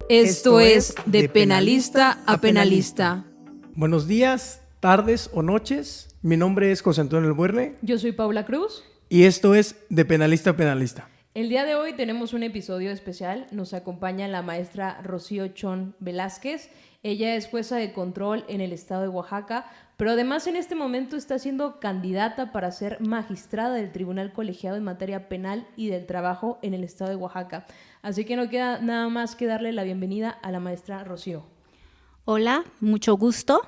Esto es De Penalista a Penalista. Buenos días, tardes o noches. Mi nombre es José Antonio Elbuerne. Yo soy Paula Cruz. Y esto es De Penalista a Penalista. El día de hoy tenemos un episodio especial. Nos acompaña la maestra Rocío Chon Velázquez. Ella es jueza de control en el estado de Oaxaca, pero además en este momento está siendo candidata para ser magistrada del Tribunal Colegiado en materia penal y del trabajo en el estado de Oaxaca. Así que no queda nada más que darle la bienvenida a la maestra Rocío. Hola, mucho gusto.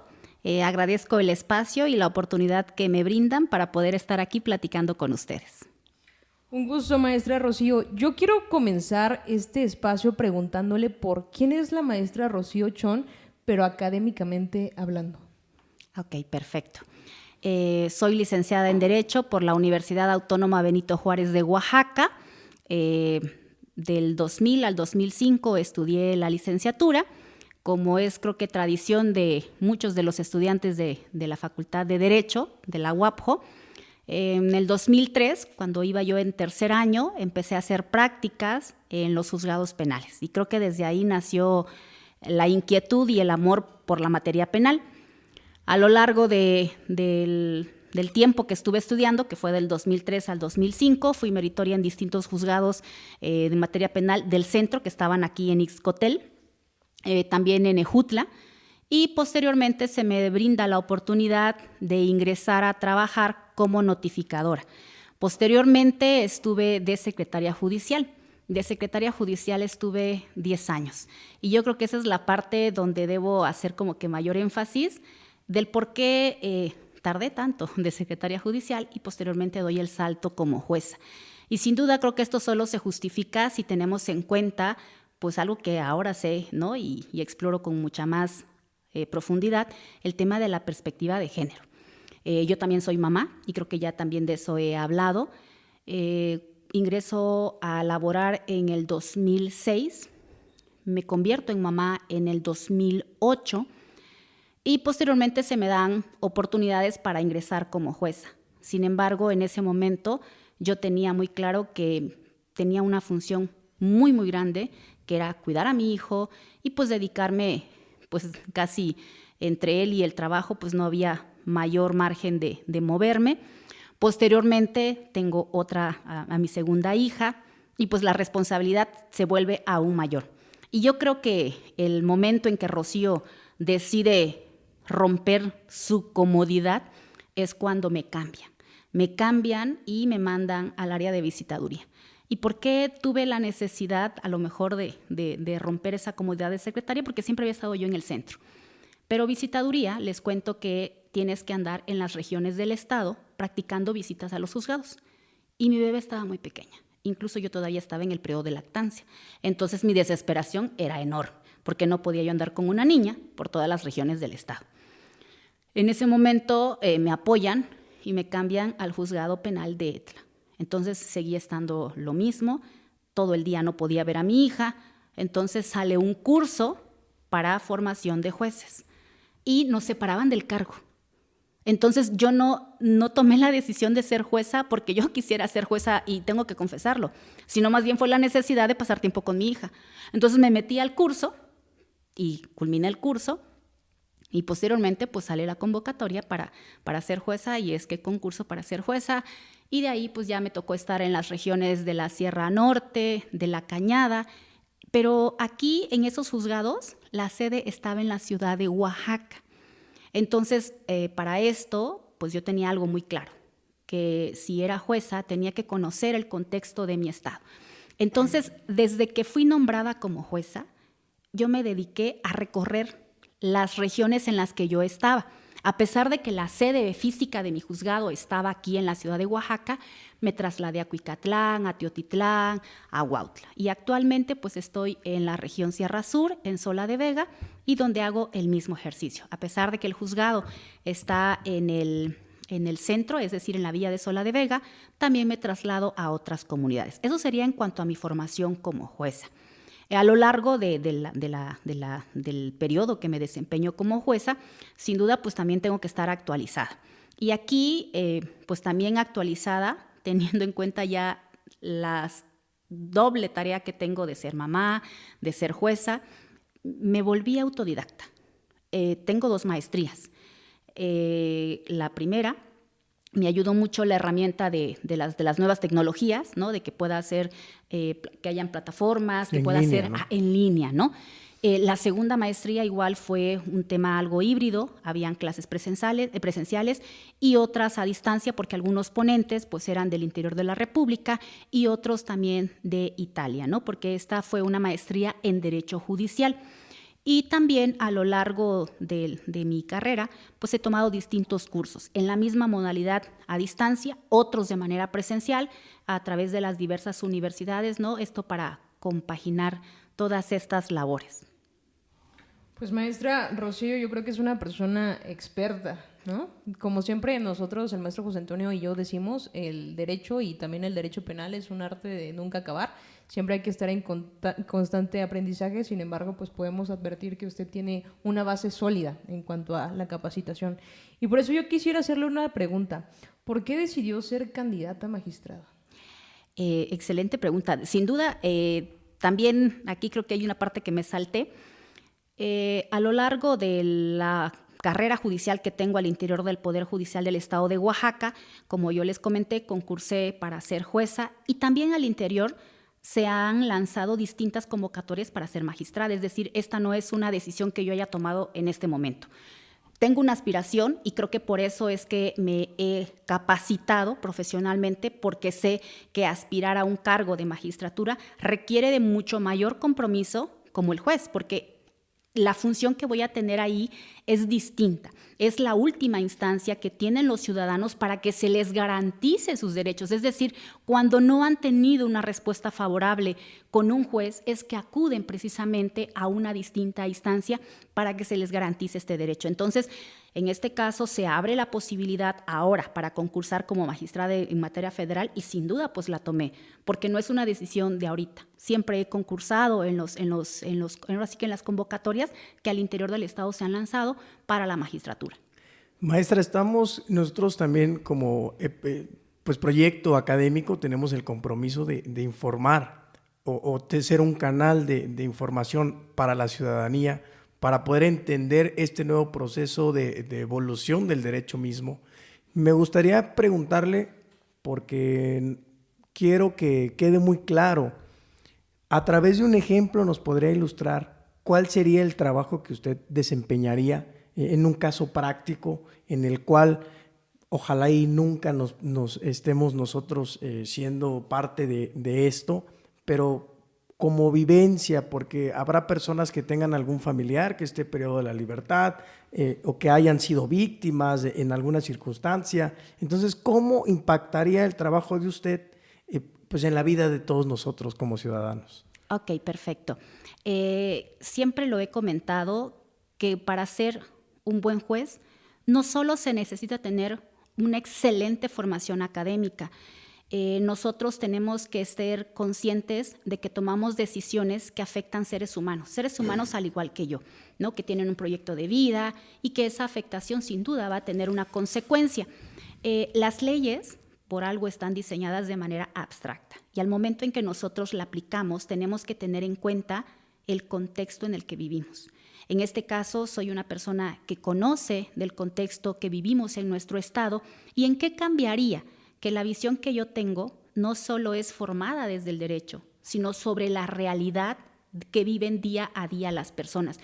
Agradezco el espacio y la oportunidad que me brindan para poder estar aquí platicando con ustedes. Un gusto, maestra Rocío. Yo quiero comenzar este espacio preguntándole por quién es la maestra Rocío Chon, pero académicamente hablando. Ok, perfecto. Soy licenciada en Derecho por la Universidad Autónoma Benito Juárez de Oaxaca. Del 2000 al 2005 estudié la licenciatura, como es creo que tradición de muchos de los estudiantes de la Facultad de Derecho, de la UAPJO. En el 2003, cuando iba yo en tercer año, empecé a hacer prácticas en los juzgados penales. Y creo que desde ahí nació la inquietud y el amor por la materia penal. A lo largo del tiempo que estuve estudiando, que fue del 2003 al 2005, fui meritoria en distintos juzgados de materia penal del centro, que estaban aquí en Ixcotel, también en Ejutla, y posteriormente se me brinda la oportunidad de ingresar a trabajar como notificadora. Posteriormente estuve de secretaria judicial. De secretaria judicial estuve 10 años. Y yo creo que esa es la parte donde debo hacer como que mayor énfasis del por qué tardé tanto de secretaria judicial y posteriormente doy el salto como jueza. Y sin duda creo que esto solo se justifica si tenemos en cuenta pues algo que ahora sé, ¿no? y exploro con mucha más profundidad, el tema de la perspectiva de género. Yo también soy mamá y creo que ya también de eso he hablado. Ingreso a laborar en el 2006, me convierto en mamá en el 2008 y posteriormente se me dan oportunidades para ingresar como jueza. Sin embargo, en ese momento yo tenía muy claro que tenía una función muy, muy grande, que era cuidar a mi hijo y pues dedicarme pues casi entre él y el trabajo, pues no había mayor margen de moverme. Posteriormente tengo a mi segunda hija y pues la responsabilidad se vuelve aún mayor. Y yo creo que el momento en que Rocío decide romper su comodidad es cuando me cambian. Me cambian y me mandan al área de visitaduría. ¿Y por qué tuve la necesidad a lo mejor de romper esa comodidad de secretaria? Porque siempre había estado yo en el centro. Pero visitaduría, les cuento que tienes que andar en las regiones del estado practicando visitas a los juzgados. Y mi bebé estaba muy pequeña. Incluso yo todavía estaba en el periodo de lactancia. Entonces mi desesperación era enorme, porque no podía yo andar con una niña por todas las regiones del estado. En ese momento me apoyan y me cambian al juzgado penal de Etla. Entonces seguía estando lo mismo, todo el día no podía ver a mi hija, entonces sale un curso para formación de jueces y nos separaban del cargo. Entonces yo no tomé la decisión de ser jueza porque yo quisiera ser jueza y tengo que confesarlo, sino más bien fue la necesidad de pasar tiempo con mi hija. Entonces me metí al curso y culminé el curso y posteriormente pues sale la convocatoria para ser jueza y es que concurso para ser jueza. Y de ahí pues ya me tocó estar en las regiones de la Sierra Norte, de la Cañada, pero aquí en esos juzgados la sede estaba en la ciudad de Oaxaca. Entonces para esto pues yo tenía algo muy claro, que si era jueza tenía que conocer el contexto de mi estado. Entonces desde que fui nombrada como jueza, yo me dediqué a recorrer las regiones en las que yo estaba. A pesar de que la sede física de mi juzgado estaba aquí en la ciudad de Oaxaca, me trasladé a Cuicatlán, a Teotitlán, a Huautla. Y actualmente pues estoy en la región Sierra Sur, en Sola de Vega, y donde hago el mismo ejercicio. A pesar de que el juzgado está en el centro, es decir, en la villa de Sola de Vega, también me traslado a otras comunidades. Eso sería en cuanto a mi formación como jueza. A lo largo del periodo que me desempeño como jueza, sin duda, pues también tengo que estar actualizada. Y aquí, pues también actualizada, teniendo en cuenta ya la doble tarea que tengo de ser mamá, de ser jueza, me volví autodidacta. Tengo 2 maestrías. La primera, me ayudó mucho la herramienta de las nuevas tecnologías, ¿no? De que pueda hacer, que hayan plataformas, que pueda ser, ¿no?, en línea, ¿no? La segunda maestría igual fue un tema algo híbrido, habían clases presenciales y otras a distancia, porque algunos ponentes pues eran del interior de la República y otros también de Italia, ¿no? Porque esta fue una maestría en Derecho Judicial. Y también a lo largo de mi carrera, pues he tomado distintos cursos en la misma modalidad a distancia, otros de manera presencial, a través de las diversas universidades, ¿no? Esto para compaginar todas estas labores. Pues maestra Rocío, yo creo que es una persona experta, ¿no? Como siempre nosotros, el maestro José Antonio y yo decimos, el derecho y también el derecho penal es un arte de nunca acabar. Siempre hay que estar en constante aprendizaje, sin embargo, pues podemos advertir que usted tiene una base sólida en cuanto a la capacitación. Y por eso yo quisiera hacerle una pregunta. ¿Por qué decidió ser candidata a magistrada? Excelente pregunta. Sin duda, también aquí creo que hay una parte que me salté. A lo largo de la carrera judicial que tengo al interior del Poder Judicial del Estado de Oaxaca, como yo les comenté, concursé para ser jueza y también al interior se han lanzado distintas convocatorias para ser magistrada, es decir, esta no es una decisión que yo haya tomado en este momento. Tengo una aspiración y creo que por eso es que me he capacitado profesionalmente, porque sé que aspirar a un cargo de magistratura requiere de mucho mayor compromiso como el juez, porque la función que voy a tener ahí es distinta. Es la última instancia que tienen los ciudadanos para que se les garantice sus derechos. Es decir, cuando no han tenido una respuesta favorable con un juez, es que acuden precisamente a una distinta instancia para que se les garantice este derecho. Entonces, en este caso se abre la posibilidad ahora para concursar como magistrada en materia federal y sin duda pues la tomé, porque no es una decisión de ahorita. Siempre he concursado ahora sí que en las convocatorias que al interior del Estado se han lanzado para la magistratura. Maestra, estamos nosotros también como pues proyecto académico, tenemos el compromiso de informar o de ser un canal de información para la ciudadanía, para poder entender este nuevo proceso de evolución del derecho mismo. Me gustaría preguntarle, porque quiero que quede muy claro, a través de un ejemplo nos podría ilustrar cuál sería el trabajo que usted desempeñaría en un caso práctico en el cual ojalá y nunca nos estemos nosotros siendo parte de esto, pero como vivencia, porque habrá personas que tengan algún familiar que esté periodo de la libertad o que hayan sido víctimas en alguna circunstancia. Entonces, ¿cómo impactaría el trabajo de usted pues en la vida de todos nosotros como ciudadanos? Ok, perfecto. Siempre lo he comentado que para ser un buen juez no solo se necesita tener una excelente formación académica. Nosotros tenemos que ser conscientes de que tomamos decisiones que afectan seres humanos al igual que yo, ¿no? Que tienen un proyecto de vida y que esa afectación sin duda va a tener una consecuencia. Las leyes por algo están diseñadas de manera abstracta y al momento en que nosotros la aplicamos tenemos que tener en cuenta el contexto en el que vivimos. En este caso, soy una persona que conoce del contexto que vivimos en nuestro estado y en qué cambiaría que la visión que yo tengo no solo es formada desde el derecho, sino sobre la realidad que viven día a día las personas.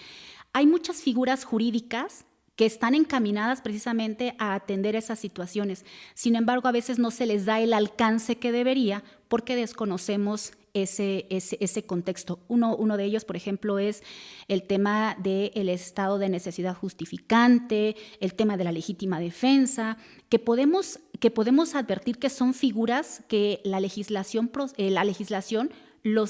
Hay muchas figuras jurídicas que están encaminadas precisamente a atender esas situaciones. Sin embargo, a veces no se les da el alcance que debería porque desconocemos ese contexto. Uno de ellos, por ejemplo, es el tema del estado de necesidad justificante, el tema de la legítima defensa, que podemos advertir que son figuras que la legislación lo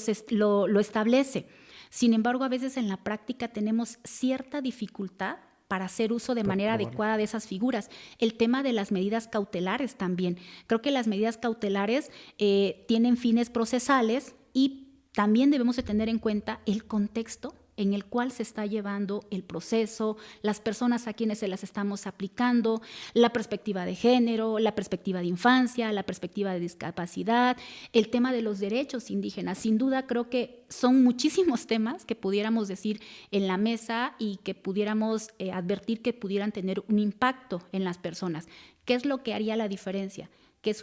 establece. Sin embargo, a veces en la práctica tenemos cierta dificultad para hacer uso de manera adecuada de esas figuras. El tema de las medidas cautelares también. Creo que las medidas cautelares tienen fines procesales y también debemos de tener en cuenta el contexto en el cual se está llevando el proceso, las personas a quienes se las estamos aplicando, la perspectiva de género, la perspectiva de infancia, la perspectiva de discapacidad, el tema de los derechos indígenas. Sin duda creo que son muchísimos temas que pudiéramos decir en la mesa y que pudiéramos advertir que pudieran tener un impacto en las personas. ¿Qué es lo que haría la diferencia? Que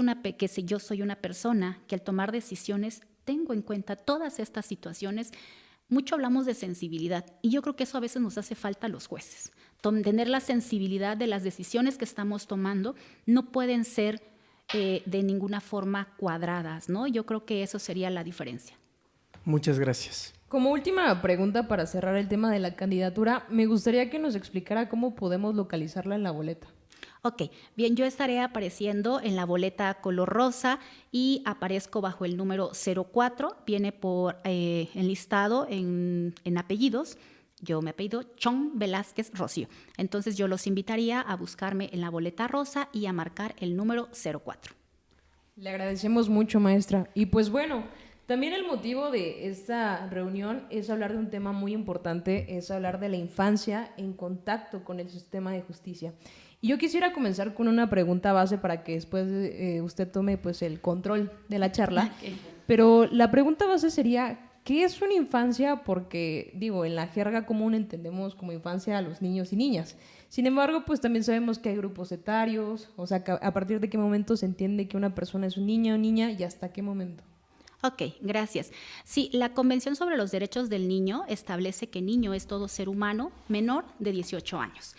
si yo soy una persona que al tomar decisiones tengo en cuenta todas estas situaciones. Mucho hablamos de sensibilidad y yo creo que eso a veces nos hace falta a los jueces. Tener la sensibilidad de las decisiones que estamos tomando no pueden ser de ninguna forma cuadradas, ¿no? Yo creo que eso sería la diferencia. Muchas gracias. Como última pregunta para cerrar el tema de la candidatura, me gustaría que nos explicara cómo podemos localizarla en la boleta. Ok, bien, yo estaré apareciendo en la boleta color rosa y aparezco bajo el número 04, viene por enlistado en apellidos. Yo me apellido Chon Velázquez Rocío. Entonces yo los invitaría a buscarme en la boleta rosa y a marcar el número 04. Le agradecemos mucho, maestra. Y pues bueno, también el motivo de esta reunión es hablar de un tema muy importante, es hablar de la infancia en contacto con el sistema de justicia. Y yo quisiera comenzar con una pregunta base para que después usted tome pues, el control de la charla. Okay. Pero la pregunta base sería, ¿qué es una infancia? Porque, digo, en la jerga común entendemos como infancia a los niños y niñas. Sin embargo, pues también sabemos que hay grupos etarios, o sea, a partir de qué momento se entiende que una persona es un niño o niña y hasta qué momento. Ok, gracias. Sí, la Convención sobre los Derechos del Niño establece que niño es todo ser humano menor de 18 años.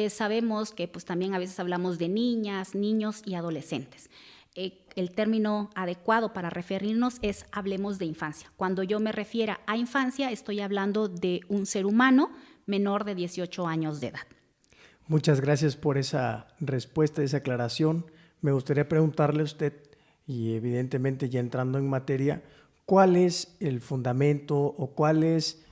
Sabemos que pues, también a veces hablamos de niñas, niños y adolescentes. El término adecuado para referirnos es hablemos de infancia. Cuando yo me refiera a infancia, estoy hablando de un ser humano menor de 18 años de edad. Muchas gracias por esa respuesta, esa aclaración. Me gustaría preguntarle a usted, y evidentemente ya entrando en materia, ¿cuál es el fundamento o cuál es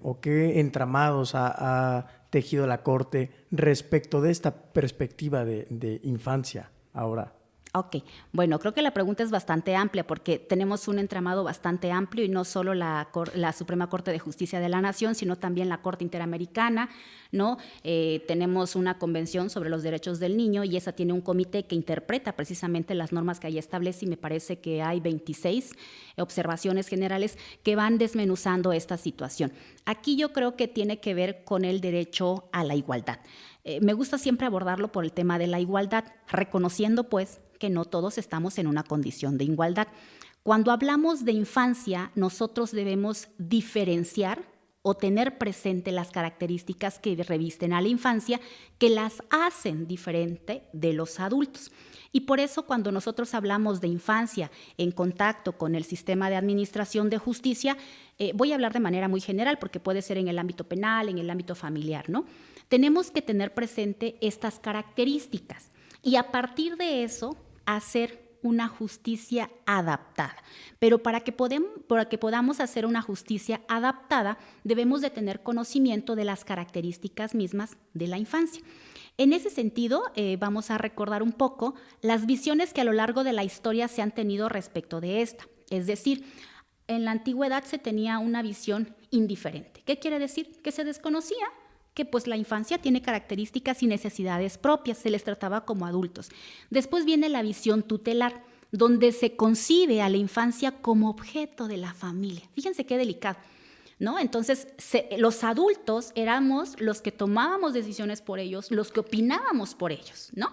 o qué entramados ha tejido la Corte respecto de esta perspectiva de infancia ahora? Ok, bueno, creo que la pregunta es bastante amplia porque tenemos un entramado bastante amplio y no solo la Suprema Corte de Justicia de la Nación, sino también la Corte Interamericana, ¿no? Tenemos una Convención sobre los Derechos del Niño y esa tiene un comité que interpreta precisamente las normas que ahí establece y me parece que hay 26 observaciones generales que van desmenuzando esta situación. Aquí yo creo que tiene que ver con el derecho a la igualdad. Me gusta siempre abordarlo por el tema de la igualdad, reconociendo pues que no todos estamos en una condición de igualdad. Cuando hablamos de infancia, nosotros debemos diferenciar o tener presente las características que revisten a la infancia que las hacen diferente de los adultos. Y por eso cuando nosotros hablamos de infancia en contacto con el sistema de administración de justicia, voy a hablar de manera muy general porque puede ser en el ámbito penal, en el ámbito familiar, ¿no? Tenemos que tener presente estas características y a partir de eso hacer una justicia adaptada. Pero para que podamos hacer una justicia adaptada, debemos de tener conocimiento de las características mismas de la infancia. En ese sentido, vamos a recordar un poco las visiones que a lo largo de la historia se han tenido respecto de esta. Es decir, en la antigüedad se tenía una visión indiferente. ¿Qué quiere decir? Que se desconocía que pues la infancia tiene características y necesidades propias, se les trataba como adultos. Después viene la visión tutelar, donde se concibe a la infancia como objeto de la familia. Fíjense qué delicado, ¿no? Entonces, los adultos éramos los que tomábamos decisiones por ellos, los que opinábamos por ellos, ¿no?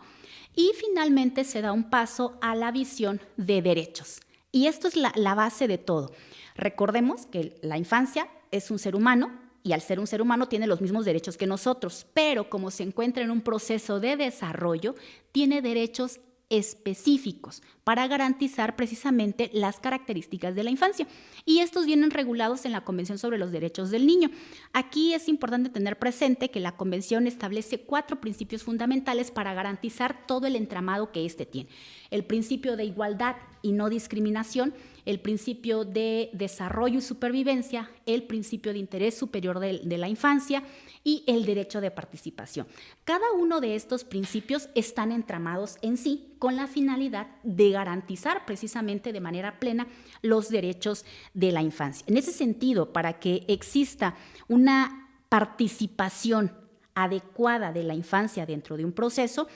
Y finalmente se da un paso a la visión de derechos. Y esto es la base de todo. Recordemos que la infancia es un ser humano, y al ser un ser humano tiene los mismos derechos que nosotros, pero como se encuentra en un proceso de desarrollo, tiene derechos específicos para garantizar precisamente las características de la infancia. Y estos vienen regulados en la Convención sobre los Derechos del Niño. Aquí es importante tener presente que la Convención establece 4 principios fundamentales para garantizar todo el entramado que éste tiene. El principio de igualdad y no discriminación, el principio de desarrollo y supervivencia, el principio de interés superior de la infancia y el derecho de participación. Cada uno de estos principios están entramados en sí con la finalidad de garantizar precisamente de manera plena los derechos de la infancia. En ese sentido, para que exista una participación adecuada de la infancia dentro de un proceso,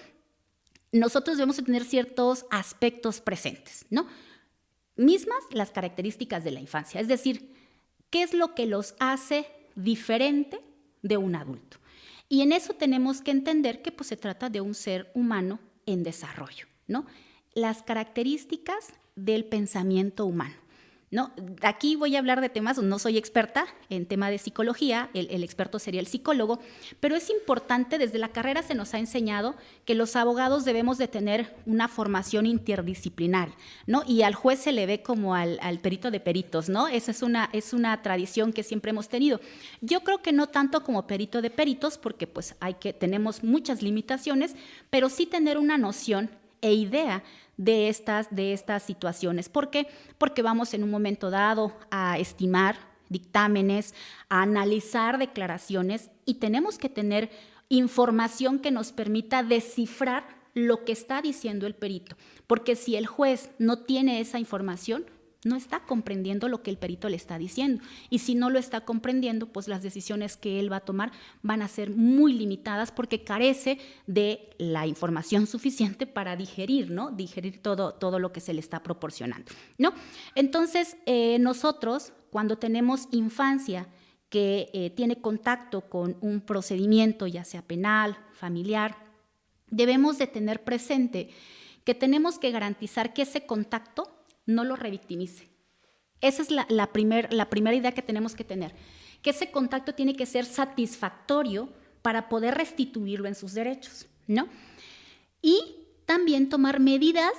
nosotros debemos tener ciertos aspectos presentes, ¿no? Mismas las características de la infancia, es decir, ¿qué es lo que los hace diferente de un adulto? Y en eso tenemos que entender que pues, se trata de un ser humano en desarrollo, ¿no? Las características del pensamiento humano, ¿no? Aquí voy a hablar de temas, no soy experta en tema de psicología, el experto sería el psicólogo, pero es importante, desde la carrera se nos ha enseñado que los abogados debemos de tener una formación interdisciplinaria, ¿no? Y al juez se le ve como al perito de peritos, ¿no? Esa es una tradición que siempre hemos tenido. Yo creo que no tanto como perito de peritos, porque pues tenemos muchas limitaciones, pero sí tener una noción e idea de estas situaciones. ¿Por qué? Porque vamos en un momento dado a estimar dictámenes, a analizar declaraciones y tenemos que tener información que nos permita descifrar lo que está diciendo el perito. Porque si el juez no tiene esa información, no está comprendiendo lo que el perito le está diciendo. Y si no lo está comprendiendo, pues las decisiones que él va a tomar van a ser muy limitadas porque carece de la información suficiente para digerir, ¿no? Digerir todo lo que se le está proporcionando, ¿no? Entonces, nosotros, cuando tenemos infancia que tiene contacto con un procedimiento, ya sea penal, familiar, debemos de tener presente que tenemos que garantizar que ese contacto no lo revictimice. Esa es la primera idea que tenemos que tener, que ese contacto tiene que ser satisfactorio para poder restituirlo en sus derechos, ¿no? Y también tomar medidas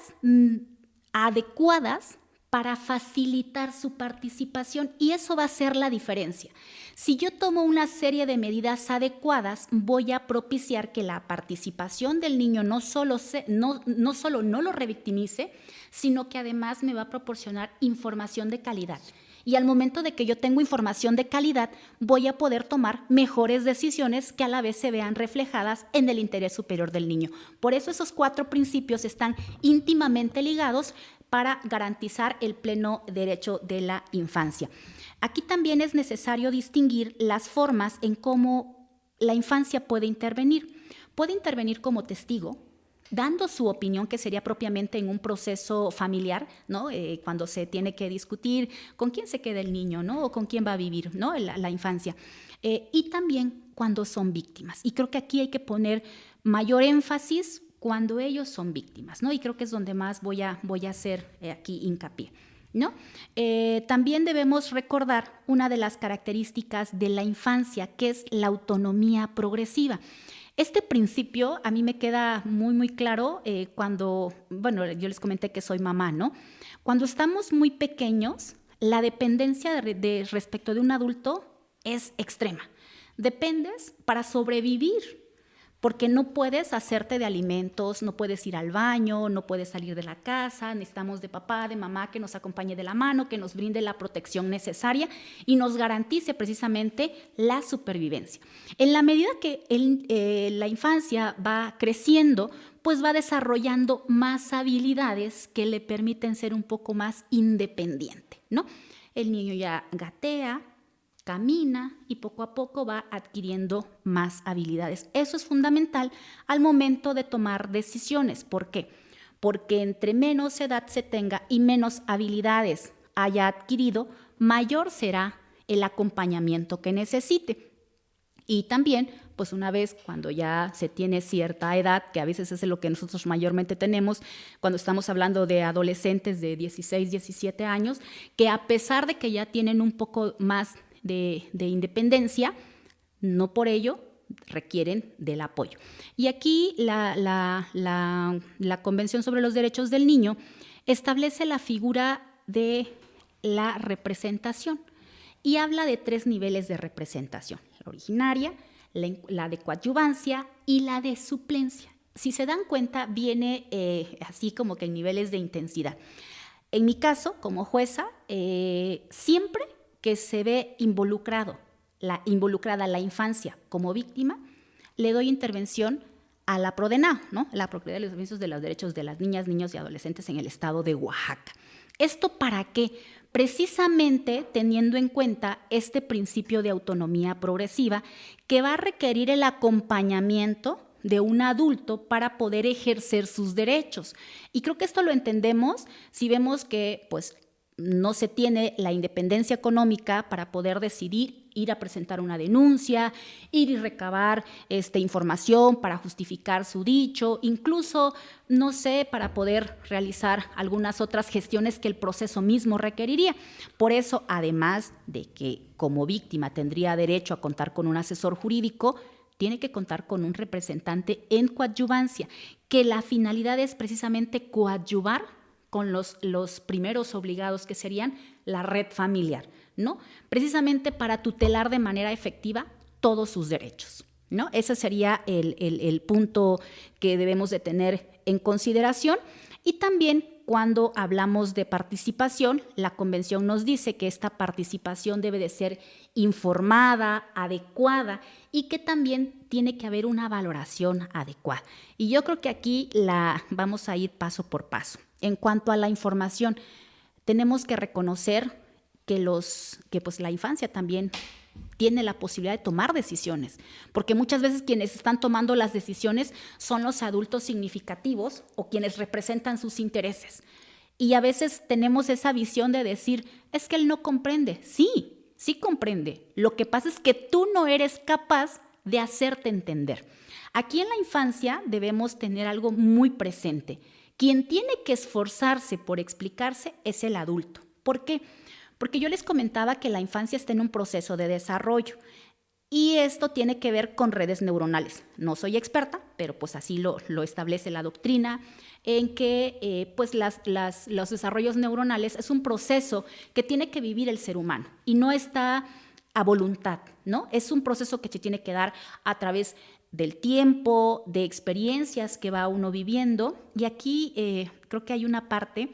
adecuadas para facilitar su participación, y eso va a ser la diferencia. Si yo tomo una serie de medidas adecuadas, voy a propiciar que la participación del niño no solo no lo revictimice, sino que además me va a proporcionar información de calidad. Y al momento de que yo tengo información de calidad, voy a poder tomar mejores decisiones que a la vez se vean reflejadas en el interés superior del niño. Por eso esos 4 principios están íntimamente ligados para garantizar el pleno derecho de la infancia. Aquí también es necesario distinguir las formas en cómo la infancia puede intervenir. Puede intervenir como testigo, dando su opinión, que sería propiamente en un proceso familiar, ¿no? Cuando se tiene que discutir con quién se queda el niño, ¿no? O con quién va a vivir, ¿no? la infancia. Y también cuando son víctimas. Y creo que aquí hay que poner mayor énfasis cuando ellos son víctimas, ¿no? Y creo que es donde más voy a hacer aquí hincapié, ¿no? También debemos recordar una de las características de la infancia, que es la autonomía progresiva. Este principio a mí me queda muy, muy claro cuando, bueno, yo les comenté que soy mamá, ¿no? Cuando estamos muy pequeños, la dependencia respecto de un adulto es extrema. Dependes para sobrevivir, porque no puedes hacerte de alimentos, no puedes ir al baño, no puedes salir de la casa, necesitamos de papá, de mamá que nos acompañe de la mano, que nos brinde la protección necesaria y nos garantice precisamente la supervivencia. En la medida que la infancia va creciendo, pues va desarrollando más habilidades que le permiten ser un poco más independiente, ¿no? El niño ya gatea, camina y poco a poco va adquiriendo más habilidades. Eso es fundamental al momento de tomar decisiones. ¿Por qué? Porque entre menos edad se tenga y menos habilidades haya adquirido, mayor será el acompañamiento que necesite. Y también, pues una vez cuando ya se tiene cierta edad, que a veces es lo que nosotros mayormente tenemos, cuando estamos hablando de adolescentes de 16, 17 años, que a pesar de que ya tienen un poco más de independencia, no por ello requieren del apoyo. Y aquí la Convención sobre los Derechos del Niño establece la figura de la representación y habla de 3 niveles de representación: la originaria, la de coadyuvancia y la de suplencia. Si se dan cuenta, viene así como que en niveles de intensidad. En mi caso, como jueza, siempre que se ve involucrada la infancia como víctima, le doy intervención a la PRODENAO, ¿no? La Procuraduría de los Defensores de los Derechos de las Niñas, Niños y Adolescentes en el estado de Oaxaca. ¿Esto para qué? Precisamente teniendo en cuenta este principio de autonomía progresiva que va a requerir el acompañamiento de un adulto para poder ejercer sus derechos. Y creo que esto lo entendemos si vemos que pues, no se tiene la independencia económica para poder decidir ir a presentar una denuncia, ir y recabar información para justificar su dicho, incluso, no sé, para poder realizar algunas otras gestiones que el proceso mismo requeriría. Por eso, además de que como víctima tendría derecho a contar con un asesor jurídico, tiene que contar con un representante en coadyuvancia, que la finalidad es precisamente coadyuvar con los primeros obligados, que serían la red familiar, ¿no? Precisamente para tutelar de manera efectiva todos sus derechos, ¿no? Ese sería el punto que debemos de tener en consideración. Y también cuando hablamos de participación, la Convención nos dice que esta participación debe de ser informada, adecuada y que también tiene que haber una valoración adecuada. Y yo creo que aquí vamos a ir paso por paso. En cuanto a la información, tenemos que reconocer que la infancia también tiene la posibilidad de tomar decisiones, porque muchas veces quienes están tomando las decisiones son los adultos significativos o quienes representan sus intereses. Y a veces tenemos esa visión de decir, es que él no comprende. Sí comprende. Lo que pasa es que tú no eres capaz de hacerte entender. Aquí en la infancia debemos tener algo muy presente. Quien tiene que esforzarse por explicarse es el adulto. ¿Por qué? Porque yo les comentaba que la infancia está en un proceso de desarrollo y esto tiene que ver con redes neuronales. No soy experta, pero pues así lo establece la doctrina, en que pues los desarrollos neuronales es un proceso que tiene que vivir el ser humano y no está a voluntad, ¿no? Es un proceso que se tiene que dar a través del tiempo, de experiencias que va uno viviendo. Y aquí creo que hay una parte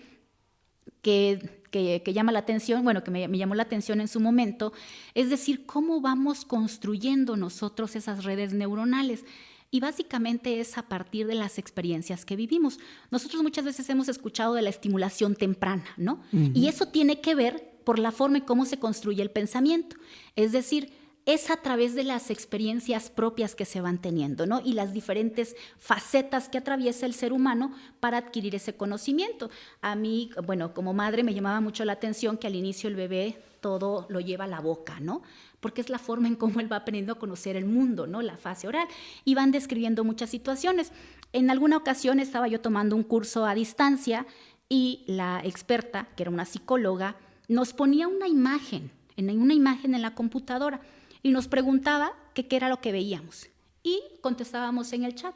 que llama la atención, bueno, que me llamó la atención en su momento, es decir, cómo vamos construyendo nosotros esas redes neuronales. Y básicamente es a partir de las experiencias que vivimos. Nosotros muchas veces hemos escuchado de la estimulación temprana, ¿no? Uh-huh. Y eso tiene que ver por la forma en cómo se construye el pensamiento. Es decir, es a través de las experiencias propias que se van teniendo, ¿no? Y las diferentes facetas que atraviesa el ser humano para adquirir ese conocimiento. A mí, bueno, como madre me llamaba mucho la atención que al inicio el bebé todo lo lleva a la boca, ¿no? Porque es la forma en cómo él va aprendiendo a conocer el mundo, ¿no? La fase oral. Y van describiendo muchas situaciones. En alguna ocasión estaba yo tomando un curso a distancia y la experta, que era una psicóloga, nos ponía una imagen en la computadora y nos preguntaba qué era lo que veíamos. Y contestábamos en el chat.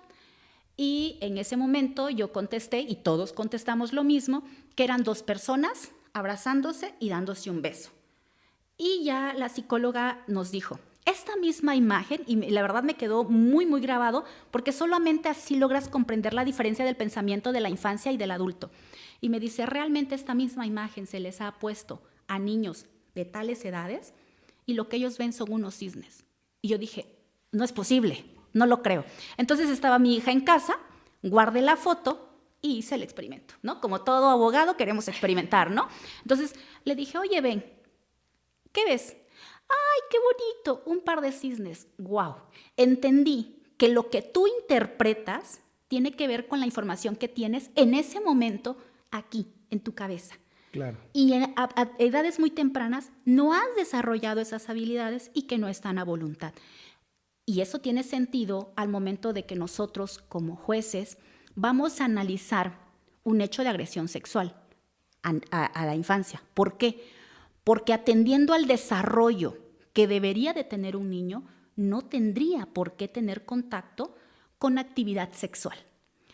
Y en ese momento yo contesté, y todos contestamos lo mismo, que eran dos personas abrazándose y dándose un beso. Y ya la psicóloga nos dijo, esta misma imagen, y la verdad me quedó muy, muy grabado, porque solamente así logras comprender la diferencia del pensamiento de la infancia y del adulto. Y me dice, realmente esta misma imagen se les ha puesto a niños de tales edades y lo que ellos ven son unos cisnes. Y yo dije, no es posible, no lo creo. Entonces estaba mi hija en casa, guardé la foto y hice el experimento, ¿no? Como todo abogado queremos experimentar, ¿no? Entonces le dije, oye, ven, ¿qué ves? ¡Ay, qué bonito! Un par de cisnes. ¡Wow! Entendí que lo que tú interpretas tiene que ver con la información que tienes en ese momento aquí, en tu cabeza. Claro. Y a edades muy tempranas no has desarrollado esas habilidades y que no están a voluntad. Y eso tiene sentido al momento de que nosotros, como jueces, vamos a analizar un hecho de agresión sexual a la infancia. ¿Por qué? Porque atendiendo al desarrollo que debería de tener un niño, no tendría por qué tener contacto con actividad sexual.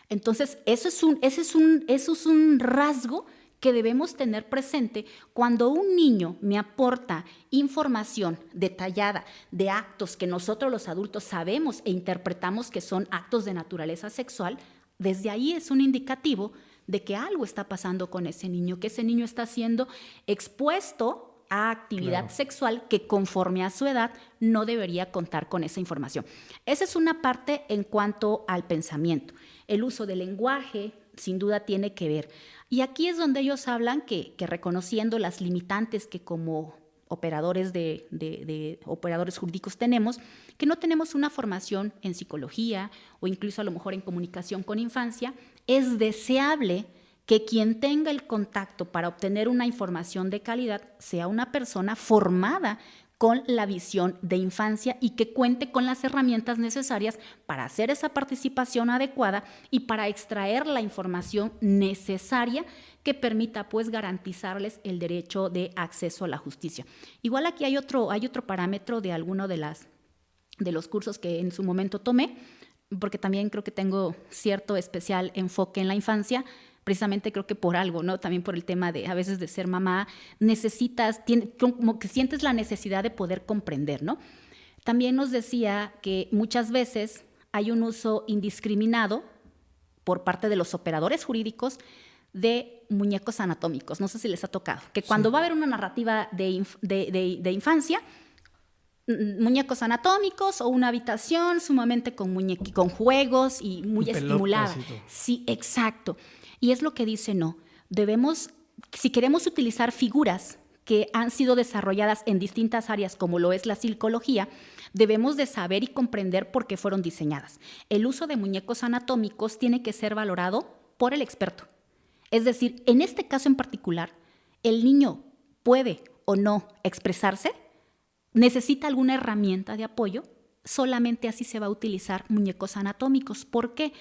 Entonces, eso es un rasgo que debemos tener presente cuando un niño me aporta información detallada de actos que nosotros los adultos sabemos e interpretamos que son actos de naturaleza sexual. Desde ahí es un indicativo de que algo está pasando con ese niño, que ese niño está siendo expuesto a actividad sexual que conforme a su edad no debería contar con esa información. Esa es una parte en cuanto al pensamiento. El uso del lenguaje sin duda tiene que ver. Y aquí es donde ellos hablan que reconociendo las limitantes que como operadores de operadores jurídicos tenemos, que no tenemos una formación en psicología o incluso a lo mejor en comunicación con infancia, es deseable que quien tenga el contacto para obtener una información de calidad sea una persona formada con la visión de infancia y que cuente con las herramientas necesarias para hacer esa participación adecuada y para extraer la información necesaria que permita pues garantizarles el derecho de acceso a la justicia. Igual aquí hay otro parámetro de alguno de los cursos que en su momento tomé, porque también creo que tengo cierto especial enfoque en la infancia. Precisamente creo que por algo, ¿no? También por el tema de a veces de ser mamá, como que sientes la necesidad de poder comprender, ¿no? También nos decía que muchas veces hay un uso indiscriminado por parte de los operadores jurídicos de muñecos anatómicos. No sé si les ha tocado, que cuando va a haber una narrativa de infancia, muñecos anatómicos o una habitación sumamente con juegos y muy estimulada. Sí, exacto. Y es lo que dice, no, debemos, si queremos utilizar figuras que han sido desarrolladas en distintas áreas como lo es la psicología, debemos de saber y comprender por qué fueron diseñadas. El uso de muñecos anatómicos tiene que ser valorado por el experto. Es decir, en este caso en particular, el niño puede o no expresarse, necesita alguna herramienta de apoyo, solamente así se va a utilizar muñecos anatómicos. ¿Por qué?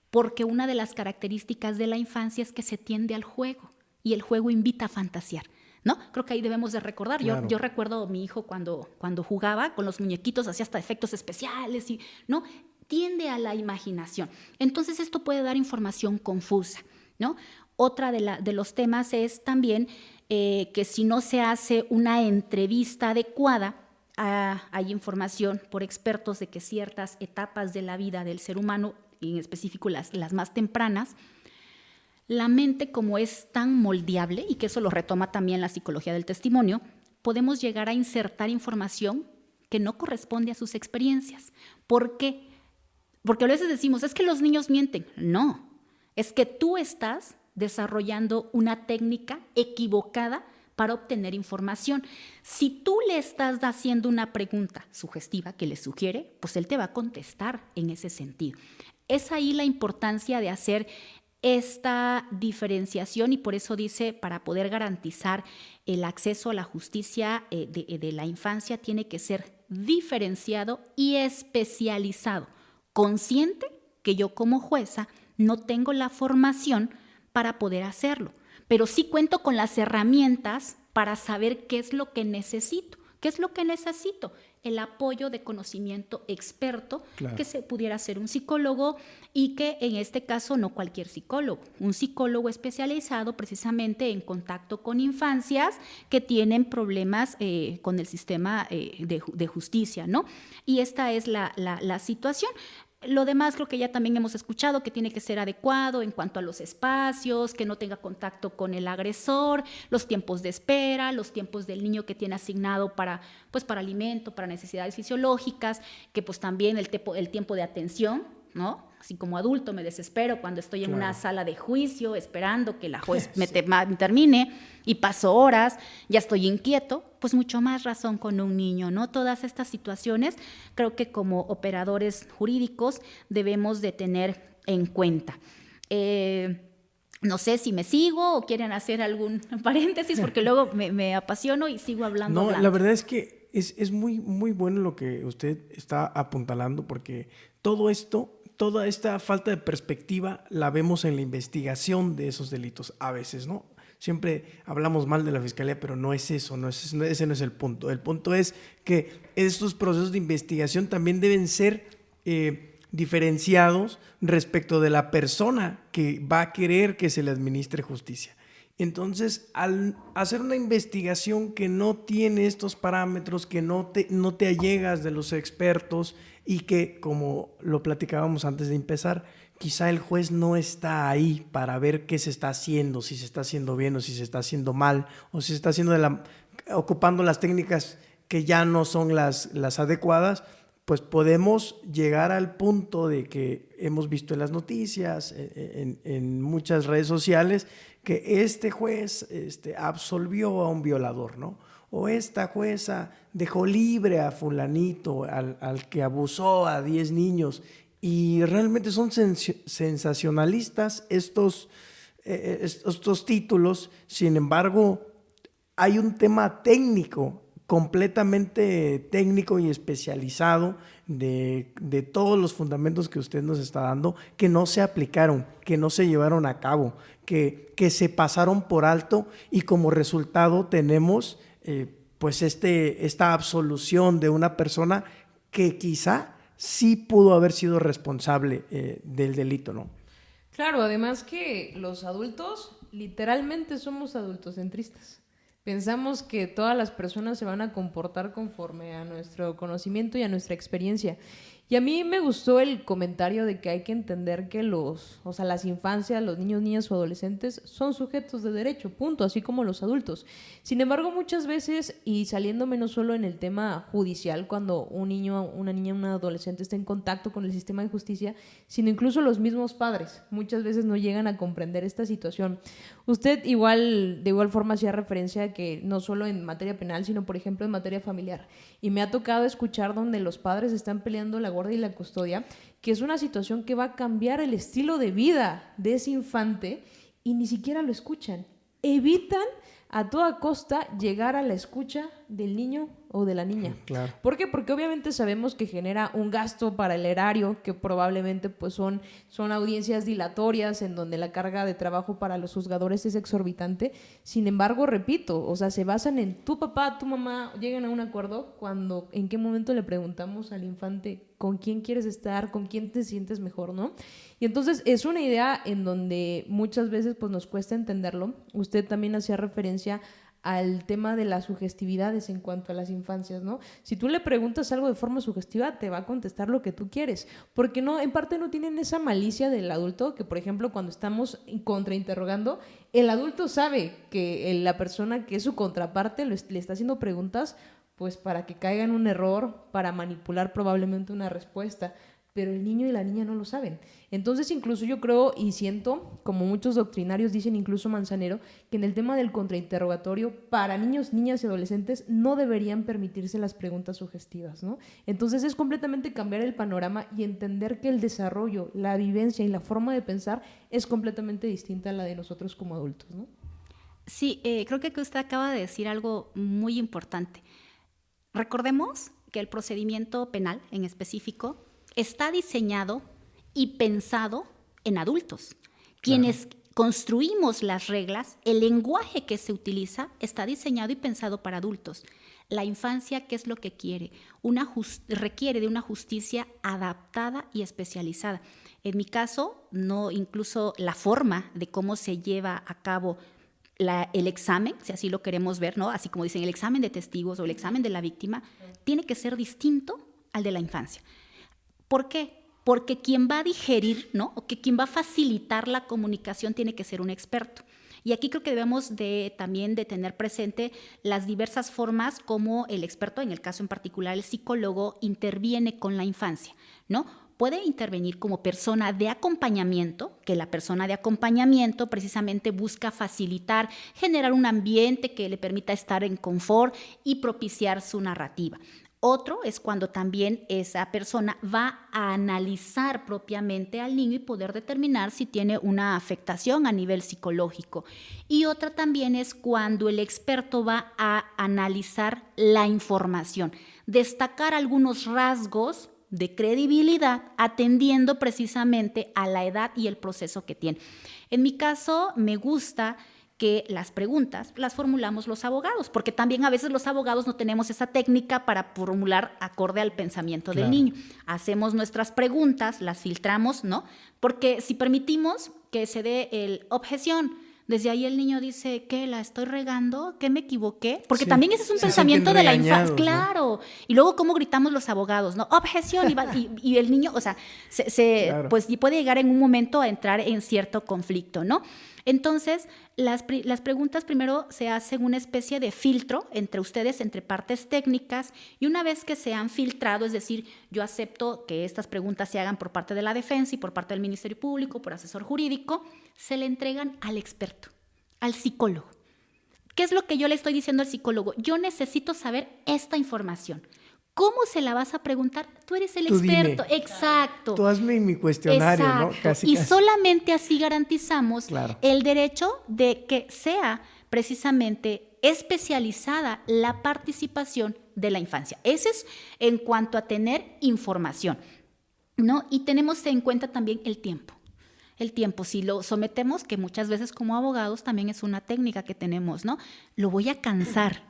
Porque una de las características de la infancia es que se tiende al juego y el juego invita a fantasear, ¿no? Creo que ahí debemos de recordar. Claro. Yo recuerdo a mi hijo cuando jugaba con los muñequitos, hacía hasta efectos especiales, y, ¿no? Tiende a la imaginación. Entonces esto puede dar información confusa, ¿no? Otra de los temas es también que si no se hace una entrevista adecuada, hay información por expertos de que ciertas etapas de la vida del ser humano, y en específico las más tempranas, la mente como es tan moldeable, y que eso lo retoma también la psicología del testimonio, podemos llegar a insertar información que no corresponde a sus experiencias. ¿Por qué? Porque a veces decimos, es que los niños mienten. No, es que tú estás desarrollando una técnica equivocada para obtener información. Si tú le estás haciendo una pregunta sugestiva que le sugiere, pues él te va a contestar en ese sentido. Es ahí la importancia de hacer esta diferenciación y por eso dice, para poder garantizar el acceso a la justicia de la infancia tiene que ser diferenciado y especializado, consciente que yo como jueza no tengo la formación para poder hacerlo, pero sí cuento con las herramientas para saber qué es lo que necesito. ¿Qué es lo que necesito? El apoyo de conocimiento experto, claro, que se pudiera ser un psicólogo y que en este caso no cualquier psicólogo, un psicólogo especializado precisamente en contacto con infancias que tienen problemas con el sistema de justicia, ¿no? Y esta es la situación. Lo demás creo que ya también hemos escuchado que tiene que ser adecuado en cuanto a los espacios, que no tenga contacto con el agresor, los tiempos de espera, los tiempos del niño que tiene asignado para alimento, para necesidades fisiológicas, que pues también el tiempo de atención, ¿no? Así como adulto me desespero cuando estoy en una sala de juicio esperando que la juez me termine y paso horas, ya estoy inquieto, pues mucho más razón con un niño, ¿no? Todas estas situaciones creo que como operadores jurídicos debemos de tener en cuenta. No sé si me sigo o quieren hacer algún paréntesis porque luego me apasiono y sigo hablando. No, la verdad es que es muy, muy bueno lo que usted está apuntalando porque todo esto, toda esta falta de perspectiva la vemos en la investigación de esos delitos a veces, ¿no? Siempre hablamos mal de la fiscalía, pero no es eso, ese no es el punto. El punto es que estos procesos de investigación también deben ser diferenciados respecto de la persona que va a querer que se le administre justicia. Entonces, al hacer una investigación que no tiene estos parámetros, que no te allegas de los expertos y que, como lo platicábamos antes de empezar, quizá el juez no está ahí para ver qué se está haciendo, si se está haciendo bien o si se está haciendo mal, o si se está haciendo ocupando las técnicas que ya no son las adecuadas, pues podemos llegar al punto de que hemos visto en las noticias, en muchas redes sociales, que este juez absolvió a un violador, ¿no? O esta jueza dejó libre a fulanito, al que abusó a 10 niños. Y realmente son sensacionalistas estos títulos. Sin embargo, hay un tema técnico, completamente técnico y especializado de todos los fundamentos que usted nos está dando, que no se aplicaron, que no se llevaron a cabo, que se pasaron por alto, y como resultado tenemos pues esta absolución de una persona que quizá sí pudo haber sido responsable del delito, ¿no? Claro, además que los adultos literalmente somos adultocentristas. Pensamos que todas las personas se van a comportar conforme a nuestro conocimiento y a nuestra experiencia. Y a mí me gustó el comentario de que hay que entender que las infancias, los niños, niñas o adolescentes son sujetos de derecho, punto, así como los adultos. Sin embargo, muchas veces, y saliéndome no solo en el tema judicial, cuando un niño, una niña, un adolescente está en contacto con el sistema de justicia, sino incluso los mismos padres, muchas veces no llegan a comprender esta situación. Usted de igual forma hacía referencia a que no solo en materia penal, sino por ejemplo en materia familiar. Y me ha tocado escuchar donde los padres están peleando la guardia y la custodia, que es una situación que va a cambiar el estilo de vida de ese infante, y ni siquiera lo escuchan. Evitan a toda costa llegar a la escucha del niño o de la niña. Claro. ¿Por qué? Porque obviamente sabemos que genera un gasto para el erario, que probablemente pues son audiencias dilatorias en donde la carga de trabajo para los juzgadores es exorbitante. Sin embargo, repito, se basan en tu papá, tu mamá, llegan a un acuerdo cuando en qué momento le preguntamos al infante con quién quieres estar, con quién te sientes mejor, ¿no? Y entonces es una idea en donde muchas veces pues nos cuesta entenderlo. Usted también hacía referencia al tema de las sugestividades en cuanto a las infancias, ¿no? Si tú le preguntas algo de forma sugestiva, te va a contestar lo que tú quieres, porque no, en parte no tienen esa malicia del adulto, que por ejemplo cuando estamos contrainterrogando, el adulto sabe que la persona que es su contraparte le está haciendo preguntas pues para que caiga en un error, para manipular probablemente una respuesta, pero el niño y la niña no lo saben. Entonces incluso yo creo y siento, como muchos doctrinarios dicen, incluso Manzanero, que en el tema del contrainterrogatorio para niños, niñas y adolescentes no deberían permitirse las preguntas sugestivas, ¿no? Entonces es completamente cambiar el panorama y entender que el desarrollo, la vivencia y la forma de pensar es completamente distinta a la de nosotros como adultos, ¿no? Sí, creo que usted acaba de decir algo muy importante. Recordemos que el procedimiento penal en específico está diseñado y pensado en adultos. Quienes construimos las reglas, el lenguaje que se utiliza está diseñado y pensado para adultos. La infancia, ¿qué es lo que quiere? Requiere de una justicia adaptada y especializada. En mi caso, incluso la forma de cómo se lleva a cabo el examen, si así lo queremos ver, ¿no? Así como dicen, el examen de testigos o el examen de la víctima, tiene que ser distinto al de la infancia. ¿Por qué? Porque quien va a digerir, ¿no? O que quien va a facilitar la comunicación tiene que ser un experto. Y aquí creo que debemos también de tener presente las diversas formas como el experto, en el caso en particular el psicólogo, interviene con la infancia, ¿no? Puede intervenir como persona de acompañamiento, que la persona de acompañamiento precisamente busca facilitar, generar un ambiente que le permita estar en confort y propiciar su narrativa. Otro es cuando también esa persona va a analizar propiamente al niño y poder determinar si tiene una afectación a nivel psicológico. Y otra también es cuando el experto va a analizar la información, destacar algunos rasgos de credibilidad atendiendo precisamente a la edad y el proceso que tiene. En mi caso, me gusta que las preguntas las formulamos los abogados, porque también a veces los abogados no tenemos esa técnica para formular acorde al pensamiento del niño. Hacemos nuestras preguntas, las filtramos, ¿no? Porque si permitimos que se dé el objeción, Desde ahí el niño dice, ¿qué? ¿La estoy regando? ¿Qué me equivoqué? Porque Sí, también ese es un se pensamiento de la sienten infancia. regañados, ¿no? Claro. Y luego cómo gritamos los abogados, ¿no? Objeción. Y el niño, o sea, Claro. pues puede llegar en un momento a entrar en cierto conflicto, ¿no? Entonces, las preguntas primero se hacen una especie de filtro entre ustedes, entre partes técnicas, y una vez que se han filtrado, es decir, yo acepto que estas preguntas se hagan por parte de la defensa y por parte del Ministerio Público, por asesor jurídico, se le entregan al experto, al psicólogo. ¿Qué es lo que yo le estoy diciendo al psicólogo? Yo necesito saber esta información. ¿Cómo se la vas a preguntar? Tú eres el Tú experto. dime. Exacto. Tú hazme mi cuestionario, ¿no? Exacto. Casi. Solamente así garantizamos Claro. el derecho de que sea precisamente especializada la participación de la infancia. Ese es en cuanto a tener información, ¿no? Y tenemos en cuenta también el tiempo. El tiempo, si lo sometemos, que muchas veces como abogados también es una técnica que tenemos, ¿no? Lo voy a cansar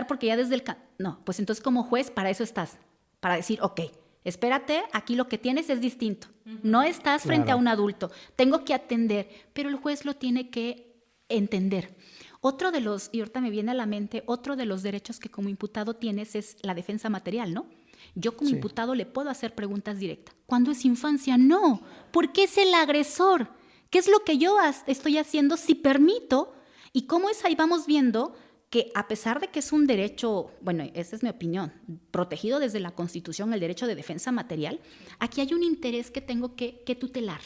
porque ya desde el... No, pues entonces como juez para eso estás, para decir, ok, espérate, aquí lo que tienes es distinto. No estás frente a un adulto, tengo que atender, pero el juez lo tiene que entender. Otro de los, y ahorita me viene a la mente, otro de los derechos que como imputado tienes es la defensa material, ¿no? Yo como imputado le puedo hacer preguntas directas. ¿Cuándo es infancia? No, porque es el agresor. ¿Qué es lo que yo estoy haciendo si permito? Y cómo es ahí vamos viendo que a pesar de que es un derecho, bueno, esa es mi opinión, protegido desde la Constitución, el derecho de defensa material, aquí hay un interés que tengo que tutelar,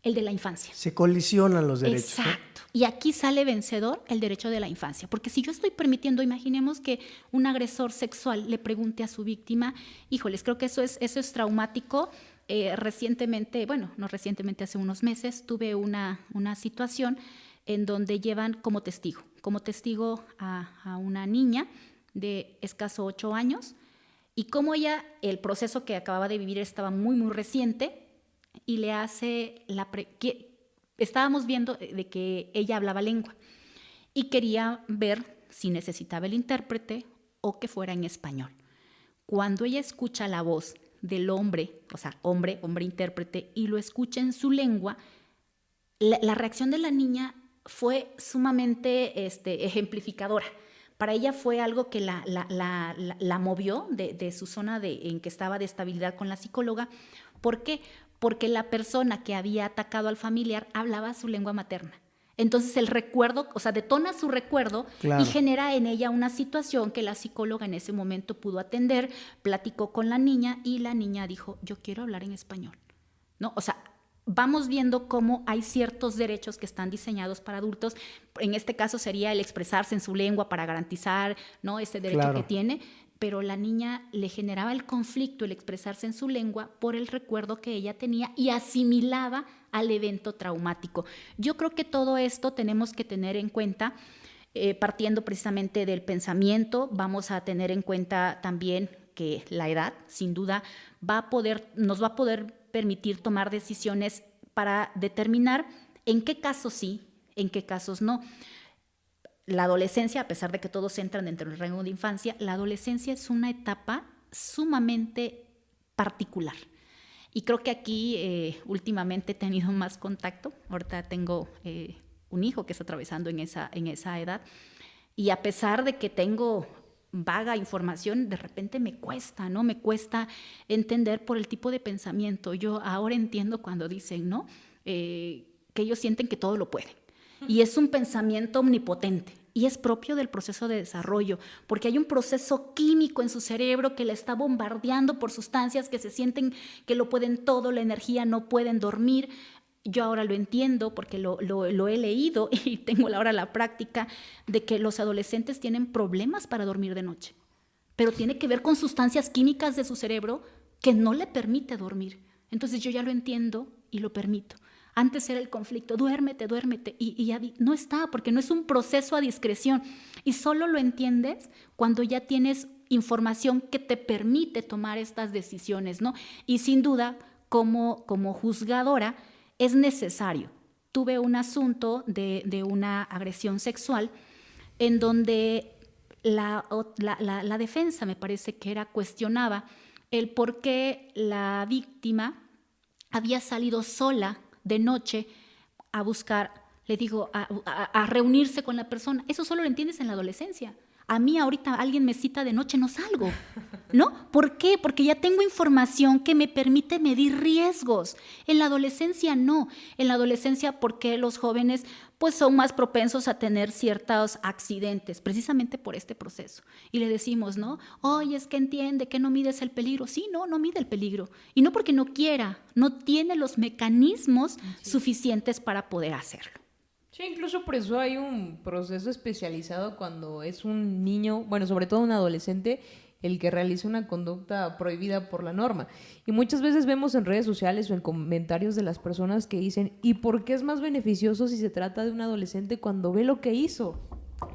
el de la infancia. Se colisionan los derechos. Exacto. ¿No? Y aquí sale vencedor el derecho de la infancia, porque si yo estoy permitiendo, imaginemos que un agresor sexual le pregunte a su víctima, híjoles, creo que eso es traumático. Recientemente, bueno, no recientemente, hace unos meses, tuve una situación en donde llevan como testigo a una niña de escaso 8 años, y como ella, el proceso que acababa de vivir estaba muy, muy reciente, y le hace estábamos viendo de que ella hablaba lengua y quería ver si necesitaba el intérprete o que fuera en español. Cuando ella escucha la voz del hombre, o sea, hombre intérprete, y lo escucha en su lengua, la reacción de la niña fue sumamente ejemplificadora. Para ella fue algo que la movió de su zona en que estaba de estabilidad con la psicóloga. ¿Por qué? Porque la persona que había atacado al familiar hablaba su lengua materna. Entonces el recuerdo, o sea, detona su recuerdo, claro, y genera en ella una situación que la psicóloga en ese momento pudo atender, platicó con la niña y la niña dijo, yo quiero hablar en español, ¿no? O sea, vamos viendo cómo hay ciertos derechos que están diseñados para adultos. En este caso sería el expresarse en su lengua para garantizar, ¿no?, ese derecho, claro, que tiene. Pero la niña le generaba el conflicto el expresarse en su lengua por el recuerdo que ella tenía y asimilaba al evento traumático. Yo creo que todo esto tenemos que tener en cuenta, partiendo precisamente del pensamiento. Vamos a tener en cuenta también que la edad, sin duda, nos va a poder permitir tomar decisiones para determinar en qué casos sí, en qué casos no. La adolescencia, a pesar de que todos entran dentro del rango de infancia, la adolescencia es una etapa sumamente particular. Y creo que aquí últimamente he tenido más contacto. Ahorita tengo un hijo que está atravesando en esa edad. Y a pesar de que tengo vaga información, de repente me cuesta, ¿no? Me cuesta entender por el tipo de pensamiento. Yo ahora entiendo cuando dicen, ¿no?, que ellos sienten que todo lo pueden. Y es un pensamiento omnipotente y es propio del proceso de desarrollo, porque hay un proceso químico en su cerebro que la está bombardeando por sustancias que se sienten que lo pueden todo, la energía, no pueden dormir. Yo ahora lo entiendo porque lo he leído y tengo ahora la práctica de que los adolescentes tienen problemas para dormir de noche, pero tiene que ver con sustancias químicas de su cerebro que no le permite dormir. Entonces yo ya lo entiendo y lo permito. Antes era el conflicto, duérmete, y ya no está, porque no es un proceso a discreción. Y solo lo entiendes cuando ya tienes información que te permite tomar estas decisiones, ¿no? Y sin duda, como juzgadora, es necesario. Tuve un asunto de una agresión sexual en donde la defensa, me parece que cuestionaba el por qué la víctima había salido sola de noche a buscar le digo, a reunirse con la persona. Eso solo lo entiendes en la adolescencia. A mí ahorita alguien me cita de noche, no salgo, ¿no? ¿Por qué? Porque ya tengo información que me permite medir riesgos. En la adolescencia no. En la adolescencia, porque los jóvenes pues son más propensos a tener ciertos accidentes, precisamente por este proceso. Y le decimos, ¿no? Oye, es que entiende que no mides el peligro. Sí, no mide el peligro. Y no porque no quiera, no tiene los mecanismos suficientes para poder hacerlo. Sí, incluso por eso hay un proceso especializado cuando es un niño, bueno, sobre todo un adolescente, el que realiza una conducta prohibida por la norma. Y muchas veces vemos en redes sociales o en comentarios de las personas que dicen, ¿y por qué es más beneficioso si se trata de un adolescente cuando ve lo que hizo?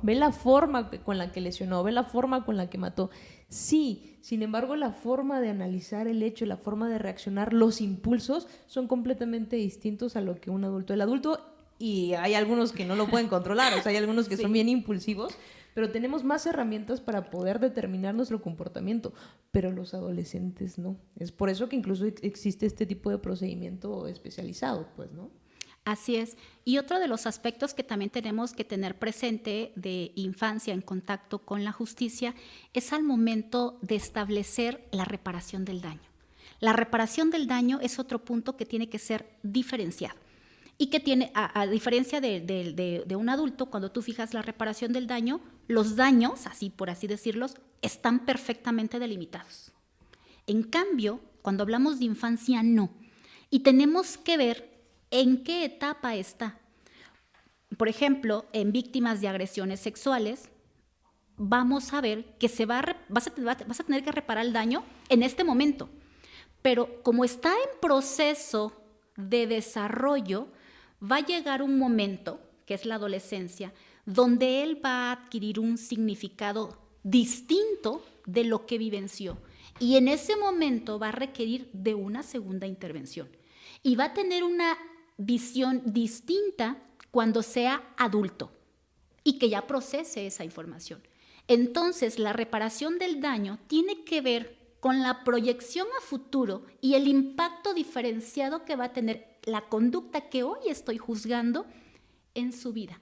Ve la forma con la que lesionó, ve la forma con la que mató. Sí, sin embargo, la forma de analizar el hecho, la forma de reaccionar, los impulsos son completamente distintos a lo que un adulto. El adulto, y hay algunos que no lo pueden controlar, o sea, hay algunos que son bien impulsivos, pero tenemos más herramientas para poder determinar nuestro comportamiento, pero los adolescentes no. Es por eso que incluso existe este tipo de procedimiento especializado, pues, ¿no? Así es. Y otro de los aspectos que también tenemos que tener presente de infancia en contacto con la justicia es al momento de establecer la reparación del daño. La reparación del daño es otro punto que tiene que ser diferenciado. Y que tiene, a diferencia de un adulto, cuando tú fijas la reparación del daño, los daños, así por así decirlos, están perfectamente delimitados. En cambio, cuando hablamos de infancia, no. Y tenemos que ver en qué etapa está. Por ejemplo, en víctimas de agresiones sexuales, vamos a ver que vas a tener que reparar el daño en este momento. Pero como está en proceso de desarrollo, va a llegar un momento, que es la adolescencia, donde él va a adquirir un significado distinto de lo que vivenció. Y en ese momento va a requerir de una segunda intervención. Y va a tener una visión distinta cuando sea adulto y que ya procese esa información. Entonces, la reparación del daño tiene que ver con la proyección a futuro y el impacto diferenciado que va a tener la conducta que hoy estoy juzgando en su vida,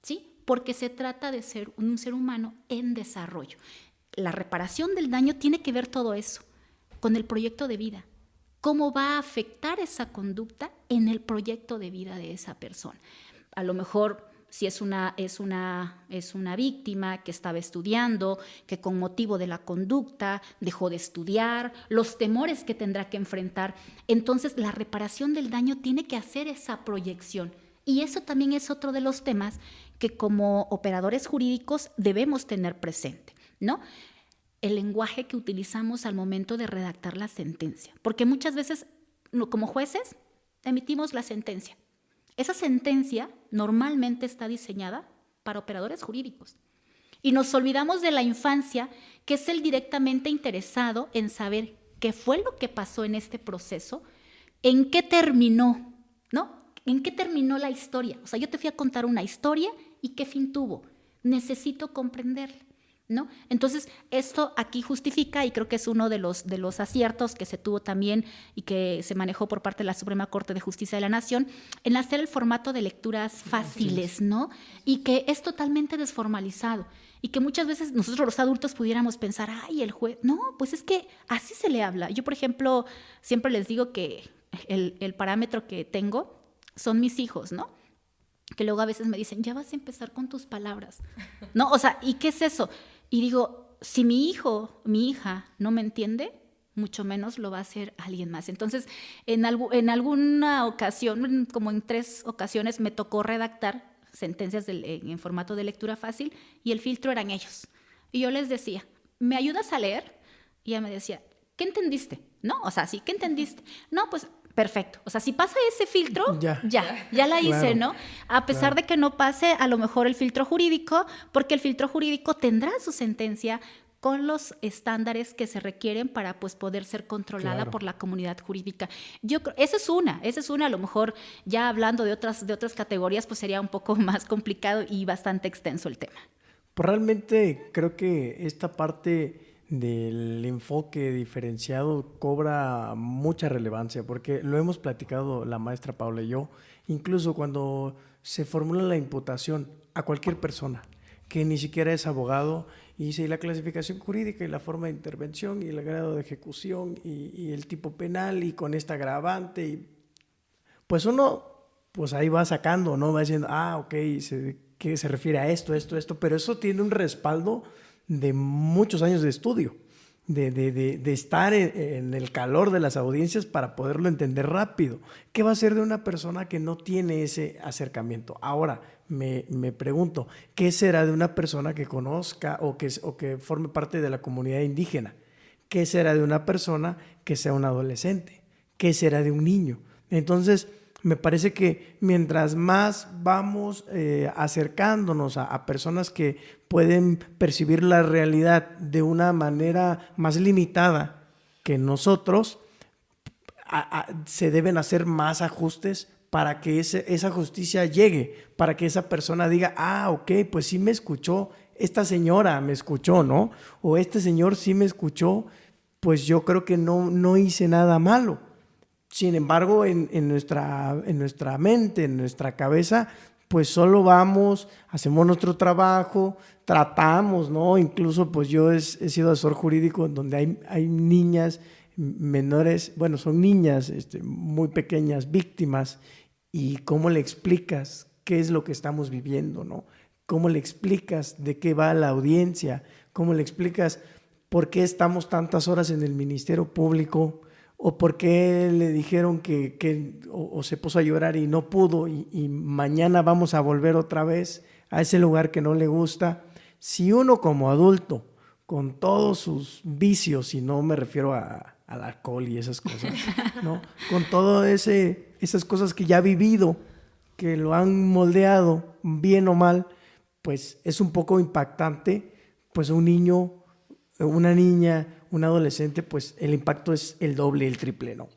¿sí? Porque se trata de ser un ser humano en desarrollo. La reparación del daño tiene que ver todo eso con el proyecto de vida. ¿Cómo va a afectar esa conducta en el proyecto de vida de esa persona? A lo mejor, si es una víctima que estaba estudiando, que con motivo de la conducta dejó de estudiar, los temores que tendrá que enfrentar. Entonces, la reparación del daño tiene que hacer esa proyección. Y eso también es otro de los temas que como operadores jurídicos debemos tener presente, ¿no? El lenguaje que utilizamos al momento de redactar la sentencia. Porque muchas veces, como jueces, emitimos la sentencia. Esa sentencia normalmente está diseñada para operadores jurídicos. Y nos olvidamos de la infancia, que es el directamente interesado en saber qué fue lo que pasó en este proceso, en qué terminó, ¿no? ¿En qué terminó la historia? O sea, yo te fui a contar una historia y qué fin tuvo. Necesito comprenderla, ¿no? Entonces, esto aquí justifica, y creo que es uno de los aciertos que se tuvo también y que se manejó por parte de la Suprema Corte de Justicia de la Nación, en hacer el formato de lecturas fáciles, ¿no? Y que es totalmente desformalizado. Y que muchas veces nosotros los adultos pudiéramos pensar, ay, el juez, no, pues es que así se le habla. Yo, por ejemplo, siempre les digo que el parámetro que tengo son mis hijos, ¿no? Que luego a veces me dicen, ya vas a empezar con tus palabras, ¿no? O sea, ¿y qué es eso? Y digo, si mi hijo, mi hija no me entiende, mucho menos lo va a hacer alguien más. Entonces, en alguna ocasión, como en 3 ocasiones, me tocó redactar sentencias en formato de lectura fácil y el filtro eran ellos. Y yo les decía, ¿me ayudas a leer? Y ella me decía, ¿qué entendiste? ¿No? O sea, sí, ¿qué entendiste? No, pues perfecto. O sea, si pasa ese filtro, ya la hice, claro, ¿no? A pesar de que no pase a lo mejor el filtro jurídico, porque el filtro jurídico tendrá su sentencia con los estándares que se requieren para pues, poder ser controlada por la comunidad jurídica. Yo creo, esa es una, a lo mejor ya hablando de otras categorías, pues sería un poco más complicado y bastante extenso el tema. Pues realmente creo que esta parte del enfoque diferenciado cobra mucha relevancia, porque lo hemos platicado la maestra Paula y yo, incluso cuando se formula la imputación a cualquier persona que ni siquiera es abogado, y dice, y la clasificación jurídica y la forma de intervención y el grado de ejecución y el tipo penal y con esta agravante, y pues uno pues ahí va sacando, ¿no? Va diciendo, ok, que se refiere a esto, pero eso tiene un respaldo de muchos años de estudio, de estar en el calor de las audiencias para poderlo entender rápido. ¿Qué va a ser de una persona que no tiene ese acercamiento? Ahora, me pregunto, ¿qué será de una persona que conozca o que forme parte de la comunidad indígena? ¿Qué será de una persona que sea un adolescente? ¿Qué será de un niño? Entonces, me parece que mientras más vamos acercándonos a personas que pueden percibir la realidad de una manera más limitada que nosotros, se deben hacer más ajustes para que esa justicia llegue, para que esa persona diga, ok, pues sí me escuchó, esta señora me escuchó, ¿no? O este señor sí me escuchó, pues yo creo que no hice nada malo. Sin embargo, en nuestra mente, en nuestra cabeza, pues solo vamos, hacemos nuestro trabajo, tratamos, ¿no? Incluso pues yo he sido asesor jurídico en donde hay niñas menores, bueno, son niñas muy pequeñas, víctimas, y cómo le explicas qué es lo que estamos viviendo, ¿no? ¿Cómo le explicas de qué va la audiencia? ¿Cómo le explicas por qué estamos tantas horas en el Ministerio Público? ¿O por qué le dijeron o se puso a llorar y no pudo y mañana vamos a volver otra vez a ese lugar que no le gusta? Si uno como adulto, con todos sus vicios, y no me refiero al alcohol y esas cosas, ¿no? Con todas esas cosas que ya ha vivido, que lo han moldeado bien o mal, pues es un poco impactante, pues un niño, una niña, un adolescente, pues el impacto es el doble, el triple, ¿no?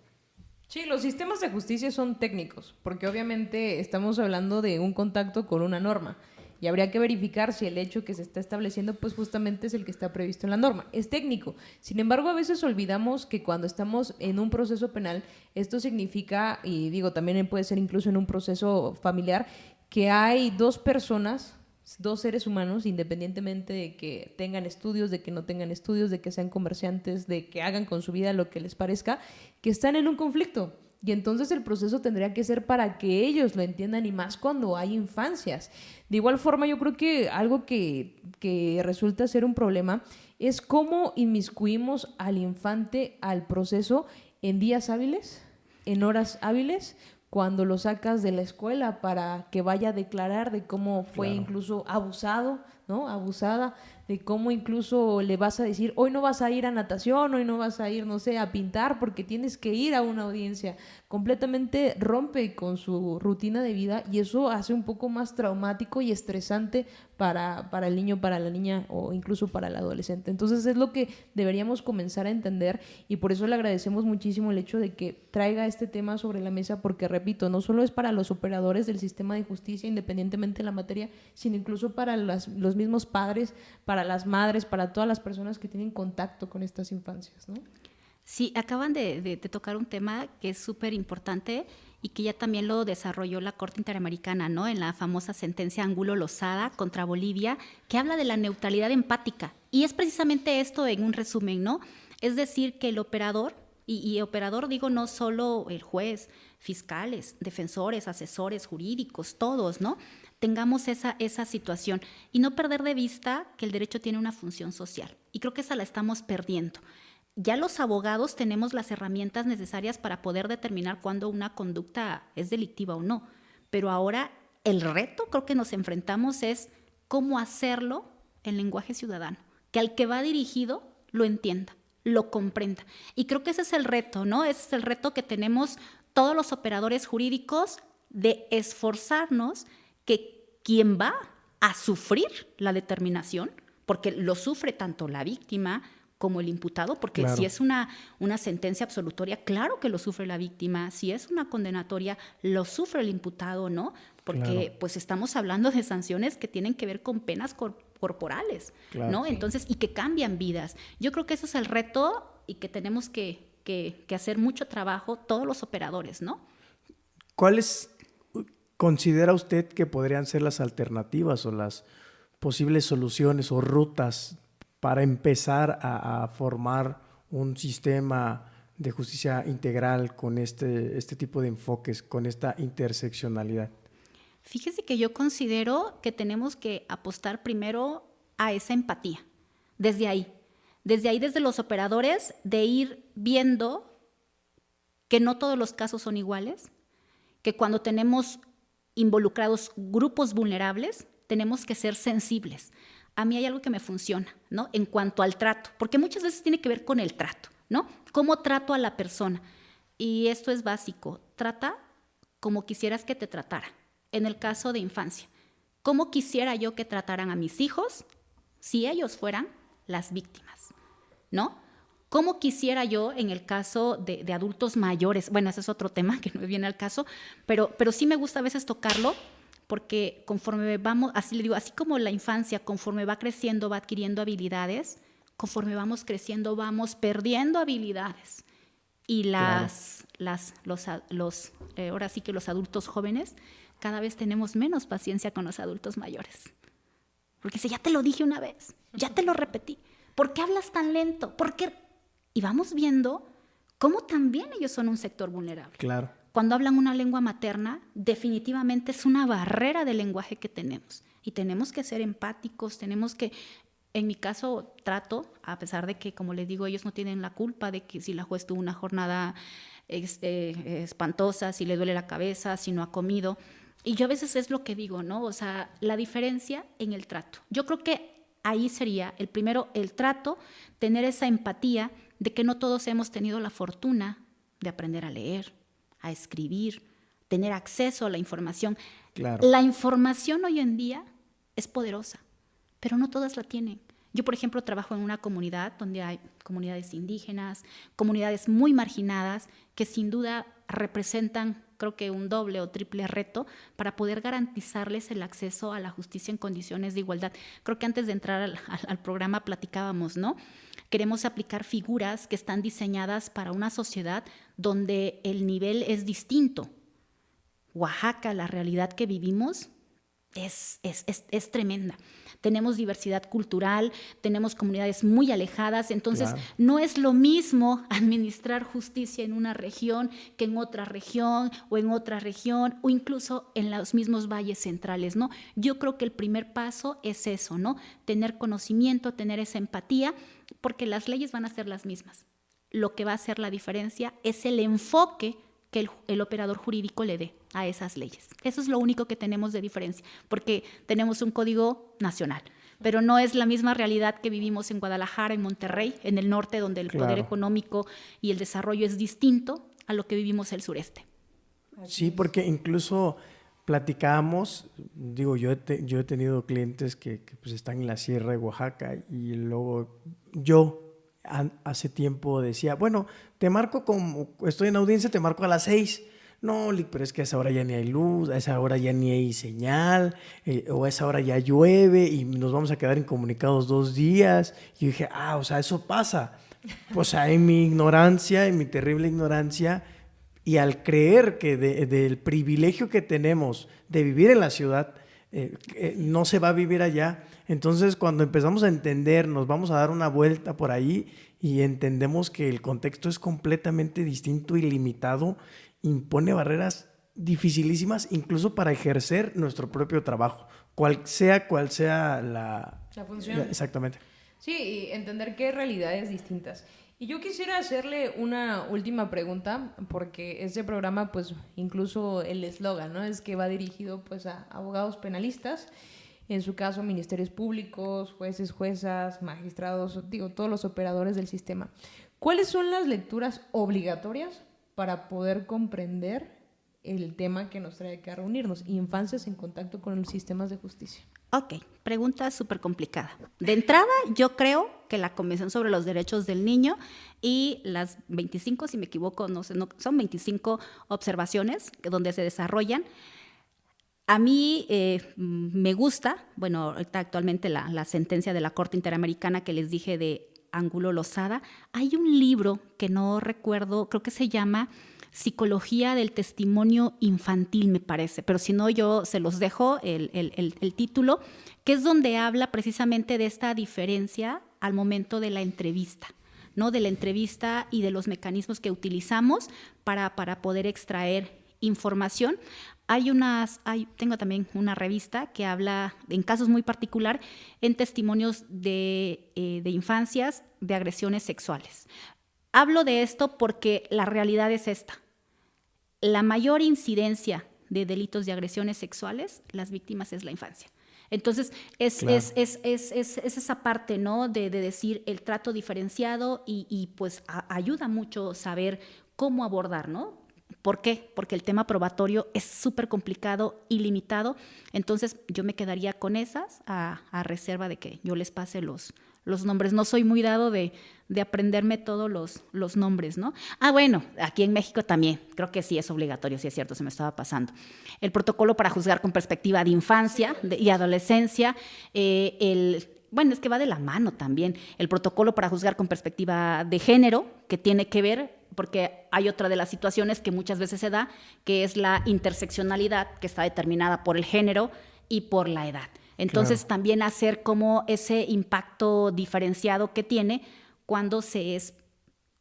Sí, los sistemas de justicia son técnicos, porque obviamente estamos hablando de un contacto con una norma y habría que verificar si el hecho que se está estableciendo pues justamente es el que está previsto en la norma. Es técnico. Sin embargo, a veces olvidamos que cuando estamos en un proceso penal, esto significa, y digo, también puede ser incluso en un proceso familiar, que hay dos personas, dos seres humanos, independientemente de que tengan estudios, de que no tengan estudios, de que sean comerciantes, de que hagan con su vida lo que les parezca, que están en un conflicto. Y entonces el proceso tendría que ser para que ellos lo entiendan, y más cuando hay infancias. De igual forma, yo creo que algo que resulta ser un problema es cómo inmiscuimos al infante al proceso en días hábiles, en horas hábiles, cuando lo sacas de la escuela para que vaya a declarar de cómo fue incluso abusado, ¿no? Abusada, de cómo incluso le vas a decir, hoy no vas a ir a natación, hoy no vas a ir, no sé, a pintar porque tienes que ir a una audiencia. Completamente rompe con su rutina de vida y eso hace un poco más traumático y estresante para el niño, para la niña o incluso para el adolescente. Entonces es lo que deberíamos comenzar a entender, y por eso le agradecemos muchísimo el hecho de que traiga este tema sobre la mesa, porque repito, no solo es para los operadores del sistema de justicia independientemente de la materia, sino incluso para los mismos padres, para las madres, para todas las personas que tienen contacto con estas infancias, ¿no? Sí, acaban de tocar un tema que es súper importante y que ya también lo desarrolló la Corte Interamericana, ¿no? En la famosa sentencia Angulo Lozada contra Bolivia, que habla de la neutralidad empática. Y es precisamente esto en un resumen, ¿no? Es decir, que el operador, y operador digo no solo el juez, fiscales, defensores, asesores jurídicos, todos, ¿no? Tengamos esa situación y no perder de vista que el derecho tiene una función social. Y creo que esa la estamos perdiendo. Ya los abogados tenemos las herramientas necesarias para poder determinar cuándo una conducta es delictiva o no. Pero ahora el reto creo que nos enfrentamos es cómo hacerlo en lenguaje ciudadano, que al que va dirigido lo entienda, lo comprenda. Y creo que ese es el reto, ¿no? Ese es el reto que tenemos todos los operadores jurídicos, de esforzarnos que quien va a sufrir la determinación, porque lo sufre tanto la víctima como el imputado, porque claro, si es una sentencia absolutoria, claro que lo sufre la víctima, si es una condenatoria, lo sufre el imputado, ¿no? Porque claro, pues estamos hablando de sanciones que tienen que ver con penas corporales, Claro. ¿no? Sí. Entonces, y que cambian vidas. Yo creo que ese es el reto y que tenemos que hacer mucho trabajo todos los operadores, ¿no? ¿Cuáles considera usted que podrían ser las alternativas o las posibles soluciones o rutas para empezar a formar un sistema de justicia integral con este tipo de enfoques, con esta interseccionalidad? Fíjese que yo considero que tenemos que apostar primero a esa empatía, desde ahí, desde los operadores, de ir viendo que no todos los casos son iguales, que cuando tenemos involucrados grupos vulnerables, tenemos que ser sensibles. A mí hay algo que me funciona, ¿no? En cuanto al trato, porque muchas veces tiene que ver con el trato, ¿no? ¿Cómo trato a la persona? Y esto es básico, trata como quisieras que te tratara. En el caso de infancia, ¿cómo quisiera yo que trataran a mis hijos si ellos fueran las víctimas? ¿No? ¿Cómo quisiera yo en el caso de adultos mayores? Bueno, ese es otro tema que no me viene al caso, pero sí me gusta a veces tocarlo porque conforme vamos, así le digo, así como la infancia, conforme va creciendo, va adquiriendo habilidades, conforme vamos creciendo, vamos perdiendo habilidades. Y ahora sí que los adultos jóvenes, cada vez tenemos menos paciencia con los adultos mayores. Porque dice, ya te lo dije una vez, ya te lo repetí. ¿Por qué hablas tan lento? ¿Por qué? Y vamos viendo cómo también ellos son un sector vulnerable. Claro. Cuando hablan una lengua materna, definitivamente es una barrera de lenguaje que tenemos. Y tenemos que ser empáticos, tenemos que, en mi caso, trato, a pesar de que, como les digo, ellos no tienen la culpa de que si la juez tuvo una jornada espantosa, si le duele la cabeza, si no ha comido. Y yo a veces es lo que digo, ¿no? O sea, la diferencia en el trato. Yo creo que ahí sería el primero, el trato, tener esa empatía de que no todos hemos tenido la fortuna de aprender a leer, a escribir, tener acceso a la información. Claro. La información hoy en día es poderosa, pero no todas la tienen. Yo, por ejemplo, trabajo en una comunidad donde hay comunidades indígenas, comunidades muy marginadas, que sin duda representan, creo que un doble o triple reto para poder garantizarles el acceso a la justicia en condiciones de igualdad. Creo que antes de entrar al programa platicábamos, ¿no? Queremos aplicar figuras que están diseñadas para una sociedad donde el nivel es distinto. Oaxaca, la realidad que vivimos es tremenda. Tenemos diversidad cultural, tenemos comunidades muy alejadas, entonces Claro. no es lo mismo administrar justicia en una región que en otra región o incluso en los mismos valles centrales, ¿no? Yo creo que el primer paso es eso, ¿no? Tener conocimiento, tener esa empatía, porque las leyes van a ser las mismas. Lo que va a hacer la diferencia es el enfoque que el operador jurídico le dé a esas leyes. Eso es lo único que tenemos de diferencia, porque tenemos un código nacional, pero no es la misma realidad que vivimos en Guadalajara, en Monterrey, en el norte, donde el poder económico y el desarrollo es distinto a lo que vivimos el sureste. Sí, porque incluso platicábamos, digo, yo he tenido clientes que pues están en la sierra de Oaxaca y luego yo hace tiempo decía, bueno, te marco como estoy en audiencia, te marco a las 6. No, pero es que a esa hora ya ni hay luz, a esa hora ya ni hay señal, o a esa hora ya llueve y nos vamos a quedar incomunicados 2 días. Y yo dije, o sea, eso pasa. O sea, en mi ignorancia, en mi terrible ignorancia, y al creer que del privilegio que tenemos de vivir en la ciudad, no se va a vivir allá. Entonces, cuando empezamos a entender, nos vamos a dar una vuelta por ahí y entendemos que el contexto es completamente distinto y limitado, impone barreras dificilísimas, incluso para ejercer nuestro propio trabajo, cual sea la función. Exactamente. Sí, y entender que hay realidades distintas. Y yo quisiera hacerle una última pregunta, porque este programa, pues, incluso el eslogan, ¿no? Es que va dirigido, pues, a abogados penalistas, en su caso, ministerios públicos, jueces, juezas, magistrados, todos los operadores del sistema. ¿Cuáles son las lecturas obligatorias para poder comprender el tema que nos trae aquí a reunirnos? Infancias en contacto con los sistemas de justicia. Ok, pregunta súper complicada. De entrada, yo creo que la Convención sobre los Derechos del Niño y las 25, si me equivoco, no sé, son 25 observaciones donde se desarrollan, A mí me gusta, bueno, actualmente la sentencia de la Corte Interamericana que les dije de Angulo Lozada. Hay un libro que no recuerdo, creo que se llama Psicología del Testimonio Infantil, me parece, pero si no yo se los dejo el título, que es donde habla precisamente de esta diferencia al momento de la entrevista, ¿no? De la entrevista y de los mecanismos que utilizamos para poder extraer información. Tengo también una revista que habla, en casos muy particular, en testimonios de infancias de agresiones sexuales. Hablo de esto porque la realidad es esta. La mayor incidencia de delitos de agresiones sexuales, las víctimas es la infancia. Entonces, es esa parte, ¿no? De decir el trato diferenciado y pues ayuda mucho saber cómo abordar, ¿no? ¿Por qué? Porque el tema probatorio es súper complicado y limitado. Entonces, yo me quedaría con esas a reserva de que yo les pase los nombres. No soy muy dado de aprenderme todos los nombres, ¿no? Bueno, aquí en México también, creo que sí es obligatorio, sí es cierto, se me estaba pasando. El protocolo para juzgar con perspectiva de infancia y adolescencia, bueno, es que va de la mano también. El protocolo para juzgar con perspectiva de género, que tiene que ver, porque hay otra de las situaciones que muchas veces se da, que es la interseccionalidad, que está determinada por el género y por la edad. Entonces, claro, también hacer como ese impacto diferenciado que tiene cuando se es...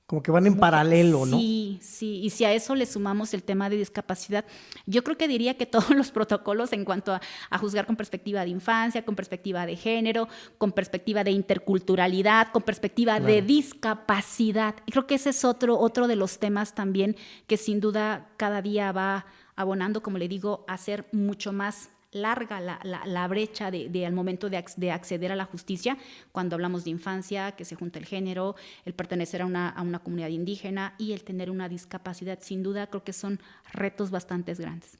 Como que van en paralelo, ¿no? Sí, sí. Y si a eso le sumamos el tema de discapacidad, yo creo que diría que todos los protocolos en cuanto a juzgar con perspectiva de infancia, con perspectiva de género, con perspectiva de interculturalidad, con perspectiva de discapacidad. Creo que ese es otro de los temas también que sin duda cada día va abonando, como le digo, a ser mucho más larga la brecha al momento de acceder a la justicia, cuando hablamos de infancia, que se junta el género, el pertenecer a una comunidad indígena y el tener una discapacidad. Sin duda, creo que son retos bastante grandes.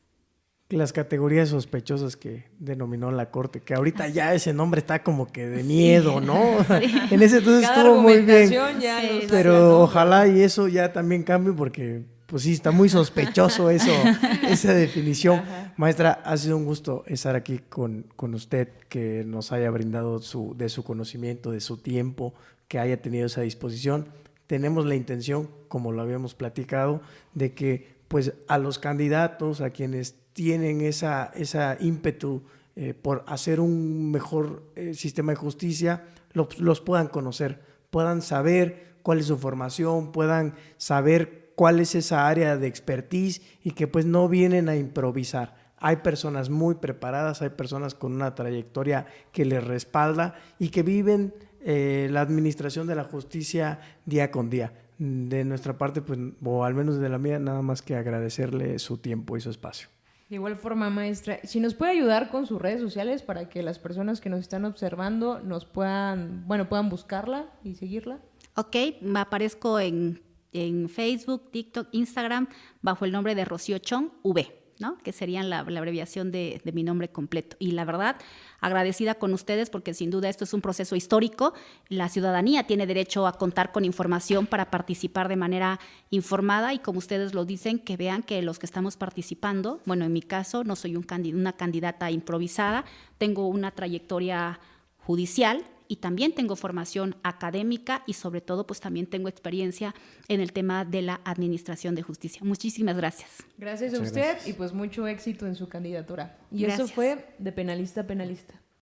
Las categorías sospechosas que denominó la Corte, que ahorita ya ese nombre está como que de miedo, ¿no? Sí. En ese entonces estuvo muy bien, pero ojalá y eso ya también cambie porque... Pues sí, está muy sospechoso eso, esa definición. Ajá. Maestra, ha sido un gusto estar aquí con usted, que nos haya brindado de su conocimiento, de su tiempo, que haya tenido esa disposición. Tenemos la intención, como lo habíamos platicado, de que pues a los candidatos, a quienes tienen esa ímpetu por hacer un mejor sistema de justicia, los puedan conocer, puedan saber cuál es su formación, puedan saber cuál es esa área de expertise y que pues no vienen a improvisar. Hay personas muy preparadas, hay personas con una trayectoria que les respalda y que viven la administración de la justicia día con día. De nuestra parte, pues, o al menos de la mía, nada más que agradecerle su tiempo y su espacio. De igual forma, maestra, si nos puede ayudar con sus redes sociales para que las personas que nos están observando puedan buscarla y seguirla. Ok, me aparezco en Facebook, TikTok, Instagram, bajo el nombre de Rocío Chong V, ¿no? Que serían la abreviación de mi nombre completo. Y la verdad, agradecida con ustedes porque sin duda esto es un proceso histórico. La ciudadanía tiene derecho a contar con información para participar de manera informada y como ustedes lo dicen, que vean que los que estamos participando, bueno, en mi caso no soy una candidata improvisada, tengo una trayectoria judicial, y también tengo formación académica y sobre todo pues también tengo experiencia en el tema de la administración de justicia. Muchísimas gracias. Gracias a usted y pues mucho éxito en su candidatura. Y gracias. Eso fue de Penalista a Penalista.